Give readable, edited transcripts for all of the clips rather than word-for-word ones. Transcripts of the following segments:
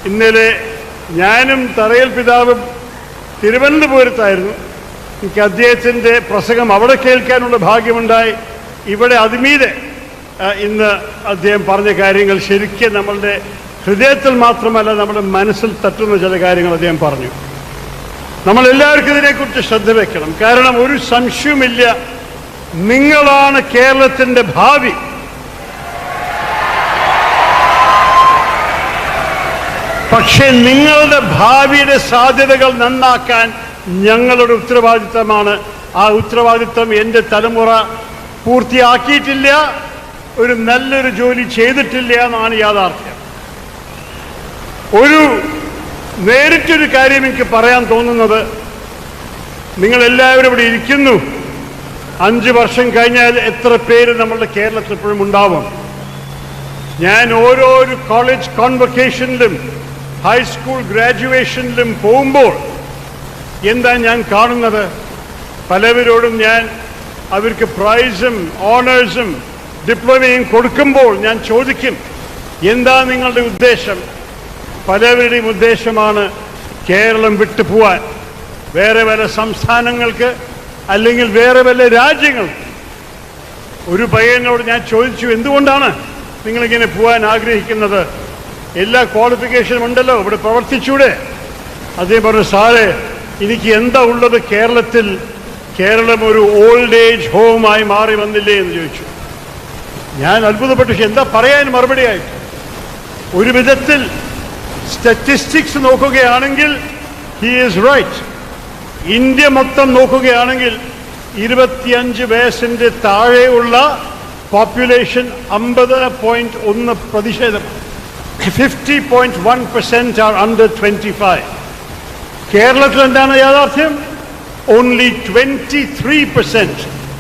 ഇന്നലെ ഞാനും തറയിൽ പിതാവും തിരുവനന്തപുരത്തായിരുന്നു. എനിക്ക് അദ്ദേഹത്തിൻ്റെ പ്രസംഗം അവിടെ കേൾക്കാനുള്ള ഭാഗ്യമുണ്ടായി. ഇവിടെ അതുമീതെ ഇന്ന് അദ്ദേഹം പറഞ്ഞ കാര്യങ്ങൾ ശരിക്കും നമ്മളുടെ ഹൃദയത്തിൽ മാത്രമല്ല നമ്മുടെ മനസ്സിൽ തട്ടുന്ന ചില കാര്യങ്ങൾ അദ്ദേഹം പറഞ്ഞു. നമ്മളെല്ലാവർക്കും ഇതിനെക്കുറിച്ച് ശ്രദ്ധ വയ്ക്കണം. കാരണം ഒരു സംശയവുമില്ല, നിങ്ങളാണ് കേരളത്തിൻ്റെ ഭാവി. പക്ഷേ നിങ്ങളുടെ ഭാവിയുടെ സാധ്യതകൾ നന്നാക്കാൻ ഞങ്ങളുടെ ഉത്തരവാദിത്തമാണ്. ആ ഉത്തരവാദിത്തം എൻ്റെ തലമുറ പൂർത്തിയാക്കിയിട്ടില്ല, ഒരു നല്ലൊരു ജോലി ചെയ്തിട്ടില്ല എന്നാണ് യാഥാർത്ഥ്യം. നേരിട്ടൊരു കാര്യം എനിക്ക് പറയാൻ തോന്നുന്നത്, നിങ്ങളെല്ലാവരും ഇവിടെ ഇരിക്കുന്നു. 5 വർഷം കഴിഞ്ഞാൽ എത്ര പേര് നമ്മളുടെ കേരളത്തിൽ ഇപ്പോഴും ഉണ്ടാവും? ഞാൻ ഓരോ കോളേജ് കോൺവൊക്കേഷനിലും ഹൈസ്കൂൾ ഗ്രാജുവേഷനിലും പോകുമ്പോൾ എന്താ ഞാൻ കാണുന്നത്? പലവരോടും ഞാൻ അവർക്ക് പ്രൈസും ഓണേഴ്സും ഡിപ്ലോമയും കൊടുക്കുമ്പോൾ ഞാൻ ചോദിക്കും, എന്താ നിങ്ങളുടെ ഉദ്ദേശം? പലവരുടെയും ഉദ്ദേശമാണ് കേരളം വിട്ടു പോവാൻ, വേറെ വല്ല സംസ്ഥാനങ്ങൾക്ക് അല്ലെങ്കിൽ വേറെ വല്ല രാജ്യങ്ങൾക്ക്. ഒരു പയ്യനോട് ഞാൻ ചോദിച്ചു, എന്തുകൊണ്ടാണ് നിങ്ങളിങ്ങനെ പോകാൻ ആഗ്രഹിക്കുന്നത്? എല്ലാ ക്വാളിഫിക്കേഷനും ഉണ്ടല്ലോ, ഇവിടെ പ്രവർത്തിച്ചൂടെ? അദ്ദേഹം പറഞ്ഞു, സാറേ എനിക്ക് എന്താ ഉള്ളത് കേരളത്തിൽ? കേരളം ഒരു ഓൾഡ് ഏജ് ഹോമായി മാറി വന്നില്ലേ എന്ന് ചോദിച്ചു. ഞാൻ അത്ഭുതപ്പെട്ടു. എന്താ പറയാൻ മറുപടിയായിട്ട്? ഒരു വിധത്തിൽ സ്റ്റാറ്റിസ്റ്റിക്സ് നോക്കുകയാണെങ്കിൽ ഹി ഈസ് റൈറ്റ്. ഇന്ത്യ മൊത്തം നോക്കുകയാണെങ്കിൽ 25 വയസ്സിൻ്റെ താഴെയുള്ള പോപ്പുലേഷൻ 50.1%, 50.1% are under 25. കേരളത്തിൽ എന്താണ് യാഥാർത്ഥ്യം? Only 23%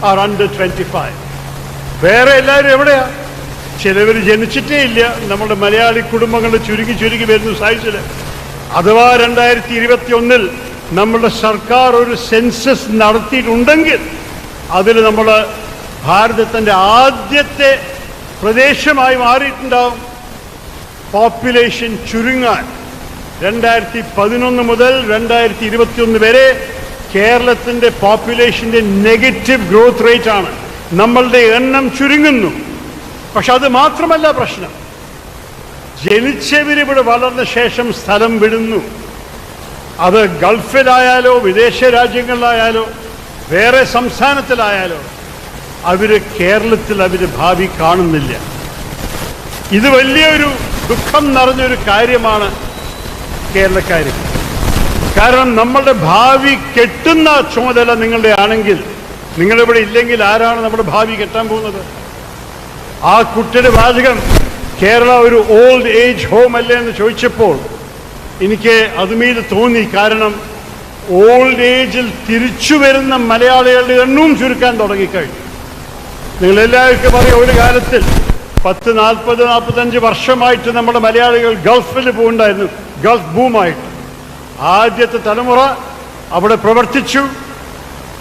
are under 25. വേറെ എല്ലാവരും എവിടെയാ? ചിലവർ ജനിച്ചിട്ടേ ഇല്ല. നമ്മുടെ മലയാളി കുടുംബങ്ങൾ ചുരുങ്ങി വരുന്ന സൈസിൽ. അഥവാ 2021 നമ്മുടെ സർക്കാർ ഒരു സെൻസസ് നടത്തിയിട്ടുണ്ടെങ്കിൽ അതിൽ നമ്മൾ ഭാരതത്തിൻ്റെ ആദ്യത്തെ പ്രദേശമായി മാറിയിട്ടുണ്ടാവും. പോപ്പുലേഷൻ ചുരുങ്ങാൻ 2011 മുതൽ 2021 വരെ കേരളത്തിൻ്റെ പോപ്പുലേഷൻ്റെ നെഗറ്റീവ് ഗ്രോത്ത് റേറ്റ് ആണ്. നമ്മളുടെ എണ്ണം ചുരുങ്ങുന്നു. പക്ഷെ അത് മാത്രമല്ല പ്രശ്നം. ജനിച്ചവരിവിടെ വളർന്ന ശേഷം സ്ഥലം വിടുന്നു. അത് ഗൾഫിലായാലോ വിദേശ രാജ്യങ്ങളിലായാലോ വേറെ സംസ്ഥാനത്തിലായാലോ കേരളത്തിൽ ഭാവി കാണുന്നില്ല. ഇത് വലിയൊരു ദുഃഖം നിറഞ്ഞൊരു കാര്യമാണ് കേരളക്കാര്. കാരണം നമ്മളുടെ ഭാവി കെട്ടുന്ന ചുമതല നിങ്ങളുടെ ആണെങ്കിൽ, നിങ്ങളിവിടെ ഇല്ലെങ്കിൽ ആരാണ് നമ്മുടെ ഭാവി കെട്ടാൻ പോകുന്നത്? ആ കുട്ടിയുടെ വാചകം കേരള ഒരു ഓൾഡ് ഏജ് ഹോം അല്ലേ എന്ന് ചോദിച്ചപ്പോൾ എനിക്ക് അതുമീത് തോന്നി. കാരണം ഓൾഡ് ഏജിൽ തിരിച്ചു വരുന്ന മലയാളികളുടെ എണ്ണവും ചുരുക്കാൻ തുടങ്ങിക്കഴിഞ്ഞു. നിങ്ങളെല്ലാവർക്കും അറിയാം, ഒരു കാലത്തിൽ 40-45 വർഷമായിട്ട് നമ്മുടെ മലയാളികൾ ഗൾഫിൽ പോകുന്നുണ്ടായിരുന്നു, ഗൾഫ് ബൂമായിട്ട്. ആദ്യത്തെ തലമുറ അവിടെ പ്രവർത്തിച്ചു,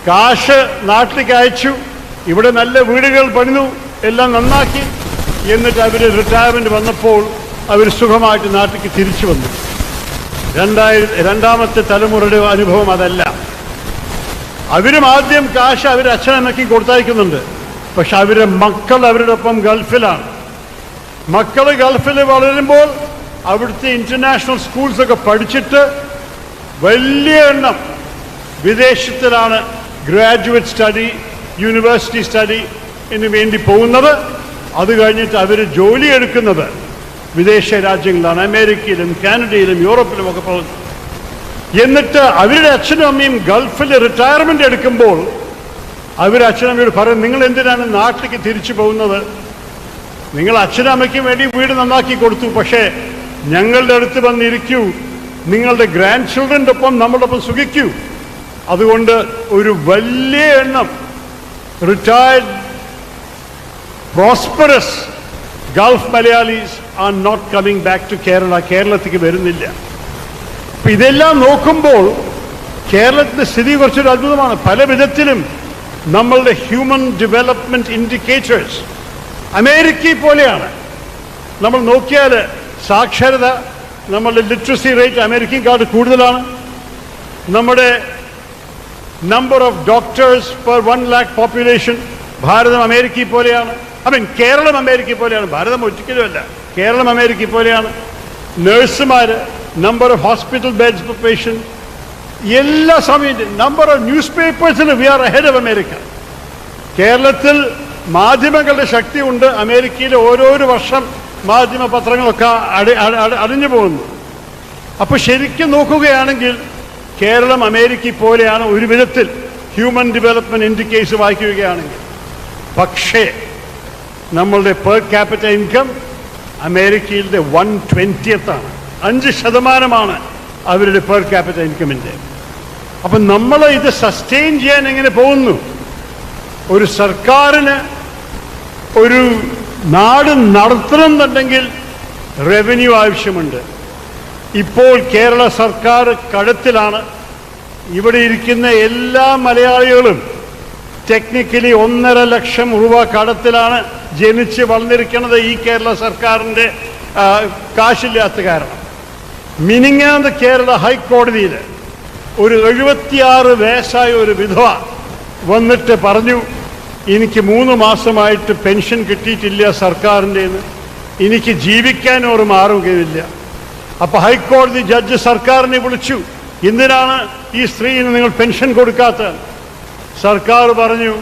കാശ് നാട്ടിലേക്ക് അയച്ചു, ഇവിടെ നല്ല വീടുകൾ പണിതു, എല്ലാം നന്നാക്കി. എന്നിട്ട് അവർ റിട്ടയർമെൻറ്റ് വന്നപ്പോൾ അവർ സുഖമായിട്ട് നാട്ടിലേക്ക് തിരിച്ചു വന്നു. രണ്ടാമത്തെ തലമുറയുടെ അനുഭവം അതല്ല. അവരും ആദ്യം കാശ് അച്ഛനമ്മയ്ക്ക് കൊടുത്തയക്കുന്നുണ്ട്. പക്ഷെ അവരുടെ മക്കൾ അവരുടെ ഒപ്പം ഗൾഫിലാണ്. മക്കൾ ഗൾഫിൽ വളരുമ്പോൾ അവിടുത്തെ ഇൻ്റർനാഷണൽ സ്കൂൾസൊക്കെ പഠിച്ചിട്ട് വലിയ എണ്ണം വിദേശത്തിലാണ് ഗ്രാജുവേറ്റ് സ്റ്റഡി, യൂണിവേഴ്സിറ്റി സ്റ്റഡി എന്ന് വേണ്ടി പോകുന്നത്. അത് കഴിഞ്ഞിട്ട് അവർ ജോലി എടുക്കുന്നത് വിദേശ രാജ്യങ്ങളാണ്, അമേരിക്കയിലും കാനഡയിലും യൂറോപ്പിലും ഒക്കെ പോകുന്നത്. എന്നിട്ട് അവരുടെ അച്ഛനും അമ്മയും ഗൾഫിൽ റിട്ടയർമെൻ്റ് എടുക്കുമ്പോൾ അച്ഛനമ്മയോട് പറയും, നിങ്ങൾ എന്തിനാണ് നാട്ടിലേക്ക് തിരിച്ചു പോകുന്നത്? നിങ്ങൾ അച്ഛനും അമ്മയ്ക്കും വേണ്ടി വീട് നന്നാക്കി കൊടുത്തു, പക്ഷേ ഞങ്ങളുടെ അടുത്ത് വന്നിരിക്കൂ, നിങ്ങളുടെ ഗ്രാൻഡ് ചിൽഡ്രൻ്റെ ഒപ്പം നമ്മളൊപ്പം സുഖിക്കൂ. അതുകൊണ്ട് ഒരു വലിയ എണ്ണം retired prosperous Gulf Malayalees are not coming back to Kerala. കേരളത്തിലേക്ക് വരുന്നില്ല. അപ്പം ഇതെല്ലാം നോക്കുമ്പോൾ കേരളത്തിൻ്റെ സ്ഥിതി കുറച്ചൊരു അത്ഭുതമാണ്. പല വിധത്തിലും നമ്മളുടെ ഹ്യൂമൻ ഡെവലപ്മെൻറ്റ് ഇൻഡിക്കേറ്റേഴ്സ് അമേരിക്കയെ പോലെയാണ്. നമ്മൾ നോക്കിയാൽ സാക്ഷരത നമ്മളുടെ ലിറ്ററസി റേറ്റ് അമേരിക്കക്കാട് കൂടുതലാണ്. നമ്മുടെ number of doctors per 1 lakh population Bharatam അമേരിക്കയെ പോലെയാണ്. കേരളം അമേരിക്കയെ പോലെയാണ്. ഭാരതം ഒരിക്കലുമല്ല, കേരളം അമേരിക്കയെ പോലെയാണ്. നഴ്സുമാർ, number of hospital beds per patient, എല്ലാ സമയത്തും നമ്പർ ഓഫ് ന്യൂസ് പേപ്പേഴ്സിന് we are ahead of America. കേരളത്തിൽ മാധ്യമങ്ങളുടെ ശക്തിയുണ്ട്. അമേരിക്കയിൽ ഓരോരോ വർഷം മാധ്യമ പത്രങ്ങളൊക്കെ അടിഞ്ഞു പോകുന്നു. അപ്പോൾ ശരിക്കും നോക്കുകയാണെങ്കിൽ കേരളം അമേരിക്കയെ പോലെയാണ് ഒരു വിധത്തിൽ, ഹ്യൂമൻ ഡെവലപ്മെൻറ്റ് ഇൻഡിക്കേറ്റേഴ്സ് വായിക്കുകയാണെങ്കിൽ. പക്ഷേ നമ്മളുടെ പെർ ക്യാപിറ്റ ഇൻകം അമേരിക്കയിലെ 1/20 ആണ്. 5% അവരുടെ പെർ ക്യാപിറ്റൽ ഇൻകമിൻ്റെ. അപ്പം നമ്മൾ ഇത് സസ്റ്റെയിൻ ചെയ്യാൻ എങ്ങനെ പോകുന്നു? ഒരു സർക്കാരിന് ഒരു നാട് നടത്തണമെന്നുണ്ടെങ്കിൽ റവന്യൂ ആവശ്യമുണ്ട്. ഇപ്പോൾ കേരള സർക്കാർ കടത്തിലാണ്. ഇവിടെ ഇരിക്കുന്ന എല്ലാ മലയാളികളും ടെക്നിക്കലി 1.5 ലക്ഷം രൂപ കടത്തിലാണ് ജനിച്ച് വളർന്നിരിക്കുന്നത്. ഈ കേരള സർക്കാരിൻ്റെ കാശില്ലാത്ത കാരണം. മിനിങ്ങാന്ന് കേരള ഹൈക്കോടതിയിൽ ഒരു 76 വയസ്സായ ഒരു വിധവ വന്നിട്ട് പറഞ്ഞു, എനിക്ക് 3 മാസമായിട്ട് പെൻഷൻ കിട്ടിയിട്ടില്ല സർക്കാരിൻ്റെന്ന്, എനിക്ക് ജീവിക്കാൻ ഒരു മാർഗമില്ല. അപ്പോൾ ഹൈക്കോടതി ജഡ്ജ് സർക്കാരിനെ വിളിച്ചു, എന്തിനാണ് ഈ സ്ത്രീന് നിങ്ങൾ പെൻഷൻ കൊടുക്കാത്തത്? സർക്കാർ പറഞ്ഞു,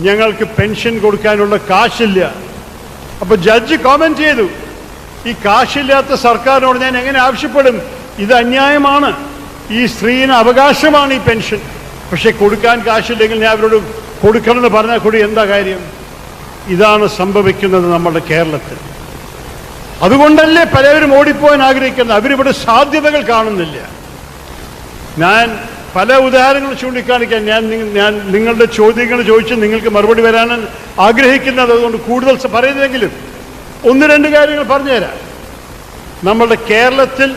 ഞങ്ങൾക്ക് പെൻഷൻ കൊടുക്കാനുള്ള കാശില്ല. അപ്പോൾ ജഡ്ജ് കോമെന്റ് ചെയ്തു, ഈ കാശില്ലാത്ത സർക്കാരിനോട് ഞാൻ എങ്ങനെ ആവശ്യപ്പെടും? ഇത് അന്യായമാണ്. ഈ സ്ത്രീന് അവകാശമാണ് ഈ പെൻഷൻ. പക്ഷെ കൊടുക്കാൻ കാശില്ലെങ്കിൽ ഞാൻ അവരോട് കൊടുക്കണമെന്ന് പറഞ്ഞാൽ കൂടി എന്താ കാര്യം? ഇതാണ് സംഭവിക്കുന്നത് നമ്മുടെ കേരളത്തിൽ. അതുകൊണ്ടല്ലേ പലവരും ഓടിപ്പോകാൻ ആഗ്രഹിക്കുന്നത്. അവരിവിടെ സാധ്യതകൾ കാണുന്നില്ല. ഞാൻ പല ഉദാഹരണങ്ങൾ ചൂണ്ടിക്കാണിക്കാൻ ഞാൻ നിങ്ങളുടെ ചോദ്യങ്ങൾ ചോദിച്ച് നിങ്ങൾക്ക് മറുപടി വരാൻ ആഗ്രഹിക്കുന്നത്. അതുകൊണ്ട് കൂടുതൽ പറയുന്നെങ്കിലും 1-2 കാര്യങ്ങൾ പറഞ്ഞുതരാം. നമ്മളുടെ കേരളത്തിൽ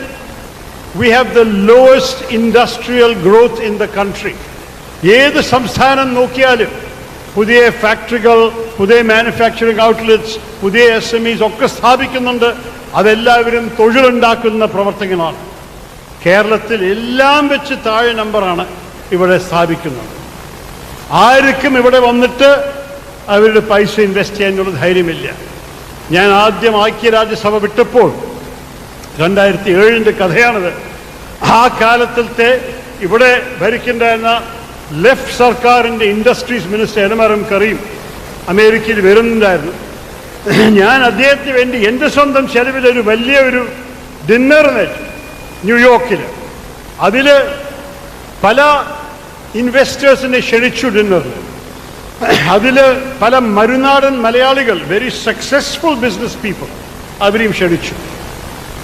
we have the lowest industrial growth in the country. ഏത് സംസ്ഥാനം നോക്കിയാലും പുതിയ ഫാക്ടറികൾ, പുതിയ മാനുഫാക്ചറിങ് ഔട്ട്ലെറ്റ്സ്, പുതിയ SMEs ഒക്കെ സ്ഥാപിക്കുന്നുണ്ട്. അതെല്ലാവരും തൊഴിലുണ്ടാക്കുന്ന പ്രവർത്തനങ്ങളാണ്. കേരളത്തിൽ എല്ലാം വെച്ച് താഴെ നമ്പറാണ് ഇവിടെ സ്ഥാപിക്കുന്നത്. ആർക്കും ഇവിടെ വന്നിട്ട് അവരുടെ പൈസ ഇൻവെസ്റ്റ് ചെയ്യാനുള്ള ധൈര്യമില്ല. ഞാൻ ആദ്യം ഐക്യരാജ്യസഭ വിട്ടപ്പോൾ 2007 കഥയാണിത്. ആ കാലത്തെ ഇവിടെ ഭരിക്കേണ്ടായിരുന്ന ലെഫ്റ്റ് സർക്കാരിൻ്റെ ഇൻഡസ്ട്രീസ് മിനിസ്റ്റർ എൽമരം കരീം അമേരിക്കയിൽ വരുന്നുണ്ടായിരുന്നു. ഞാൻ അദ്ദേഹത്തിന് വേണ്ടി എൻ്റെ സ്വന്തം ചെലവിലൊരു വലിയൊരു ഡിന്നർ നേച്ചു ന്യൂയോർക്കിൽ. അതിൽ പല ഇൻവെസ്റ്റേഴ്സിനെ ക്ഷണിച്ചു ഡിന്നറിൽ. അതിൽ പല മറുനാടൻ മലയാളികൾ, വെരി സക്സസ്ഫുൾ ബിസിനസ് പീപ്പിൾ, അവരെയും ക്ഷണിച്ചു.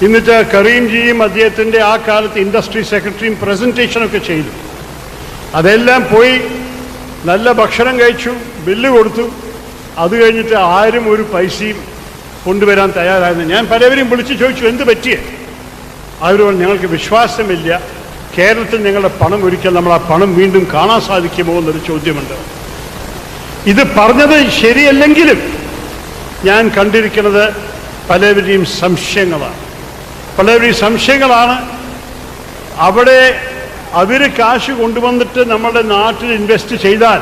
എന്നിട്ട് കരീംജിയും അദ്ദേഹത്തിൻ്റെ ആ കാലത്ത് ഇൻഡസ്ട്രി സെക്രട്ടറിയും പ്രസൻറ്റേഷനൊക്കെ ചെയ്തു. അതെല്ലാം പോയി നല്ല ഭക്ഷണം കഴിച്ചു, ബില്ല് കൊടുത്തു. അത് കഴിഞ്ഞിട്ട് ആരും ഒരു പൈസയും കൊണ്ടുവരാൻ തയ്യാറായിരുന്നു. ഞാൻ പലവരെയും വിളിച്ച് ചോദിച്ചു, എന്ത് പറ്റിയേ? അവർ ഞങ്ങൾക്ക് വിശ്വാസമില്ല, കേരളത്തിൽ ഞങ്ങളുടെ പണം ഒരിക്കൽ നമ്മൾ ആ പണം വീണ്ടും കാണാൻ സാധിക്കുമോ എന്നൊരു ചോദ്യമുണ്ട്. ഇത് പറഞ്ഞത് ശരിയല്ലെങ്കിലും ഞാൻ കണ്ടിരിക്കുന്നത് പലവരെയും സംശയങ്ങളാണ്. അവിടെ അവർ കാശ് കൊണ്ടുവന്നിട്ട് നമ്മുടെ നാട്ടിൽ ഇൻവെസ്റ്റ് ചെയ്താൽ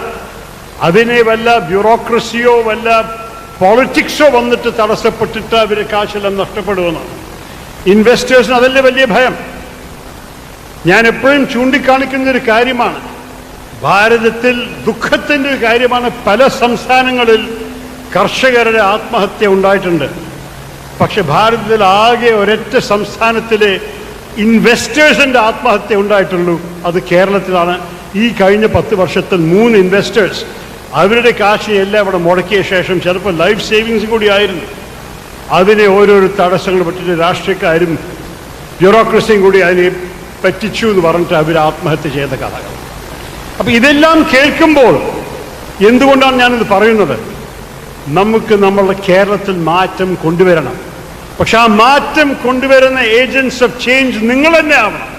അതിനെ വല്ല ബ്യൂറോക്രസിയോ വല്ല പോളിറ്റിക്സോ വന്നിട്ട് തടസ്സപ്പെട്ടിട്ട് അവർ കാശെല്ലാം നഷ്ടപ്പെടുമെന്നാണ്. ഇൻവെസ്റ്റേഴ്സിന് അതല്ലേ വലിയ ഭയം. ഞാൻ എപ്പോഴും ചൂണ്ടിക്കാണിക്കുന്നൊരു കാര്യമാണ്, ഭാരതത്തിൽ ദുഃഖത്തിൻ്റെ ഒരു കാര്യമാണ്, പല സംസ്ഥാനങ്ങളിൽ കർഷകരുടെ ആത്മഹത്യ ഉണ്ടായിട്ടുണ്ട്. പക്ഷെ ഭാരതത്തിൽ ആകെ ഒരൊറ്റ സംസ്ഥാനത്തിലെ ഇൻവെസ്റ്റേഴ്സിൻ്റെ ആത്മഹത്യ ഉണ്ടായിട്ടുള്ളൂ. അത് കേരളത്തിലാണ്. ഈ കഴിഞ്ഞ 10 വർഷത്തിൽ 3 ഇൻവെസ്റ്റേഴ്സ് അവരുടെ കാശ് എല്ലാം ഇവിടെ മുടക്കിയ ശേഷം, ചിലപ്പോൾ ലൈഫ് സേവിങ്സ് കൂടി ആയിരുന്നു, അതിനെ ഓരോരോ തടസ്സങ്ങൾ പറ്റിയിട്ട് രാഷ്ട്രീയക്കാരും ബ്യൂറോക്രസിയും കൂടി അതിനെ പറ്റിച്ചു എന്ന് പറഞ്ഞിട്ട് അവർ ആത്മഹത്യ ചെയ്ത കഥകൾ. അപ്പം ഇതെല്ലാം കേൾക്കുമ്പോൾ എന്തുകൊണ്ടാണ് ഞാനിത് പറയുന്നത്? നമുക്ക് നമ്മളുടെ കേരളത്തിൽ മാറ്റം കൊണ്ടുവരണം. പക്ഷെ ആ മാറ്റം കൊണ്ടുവരുന്ന ഏജൻറ്റ്സ് ഓഫ് ചേഞ്ച് നിങ്ങൾ തന്നെ ആവണം.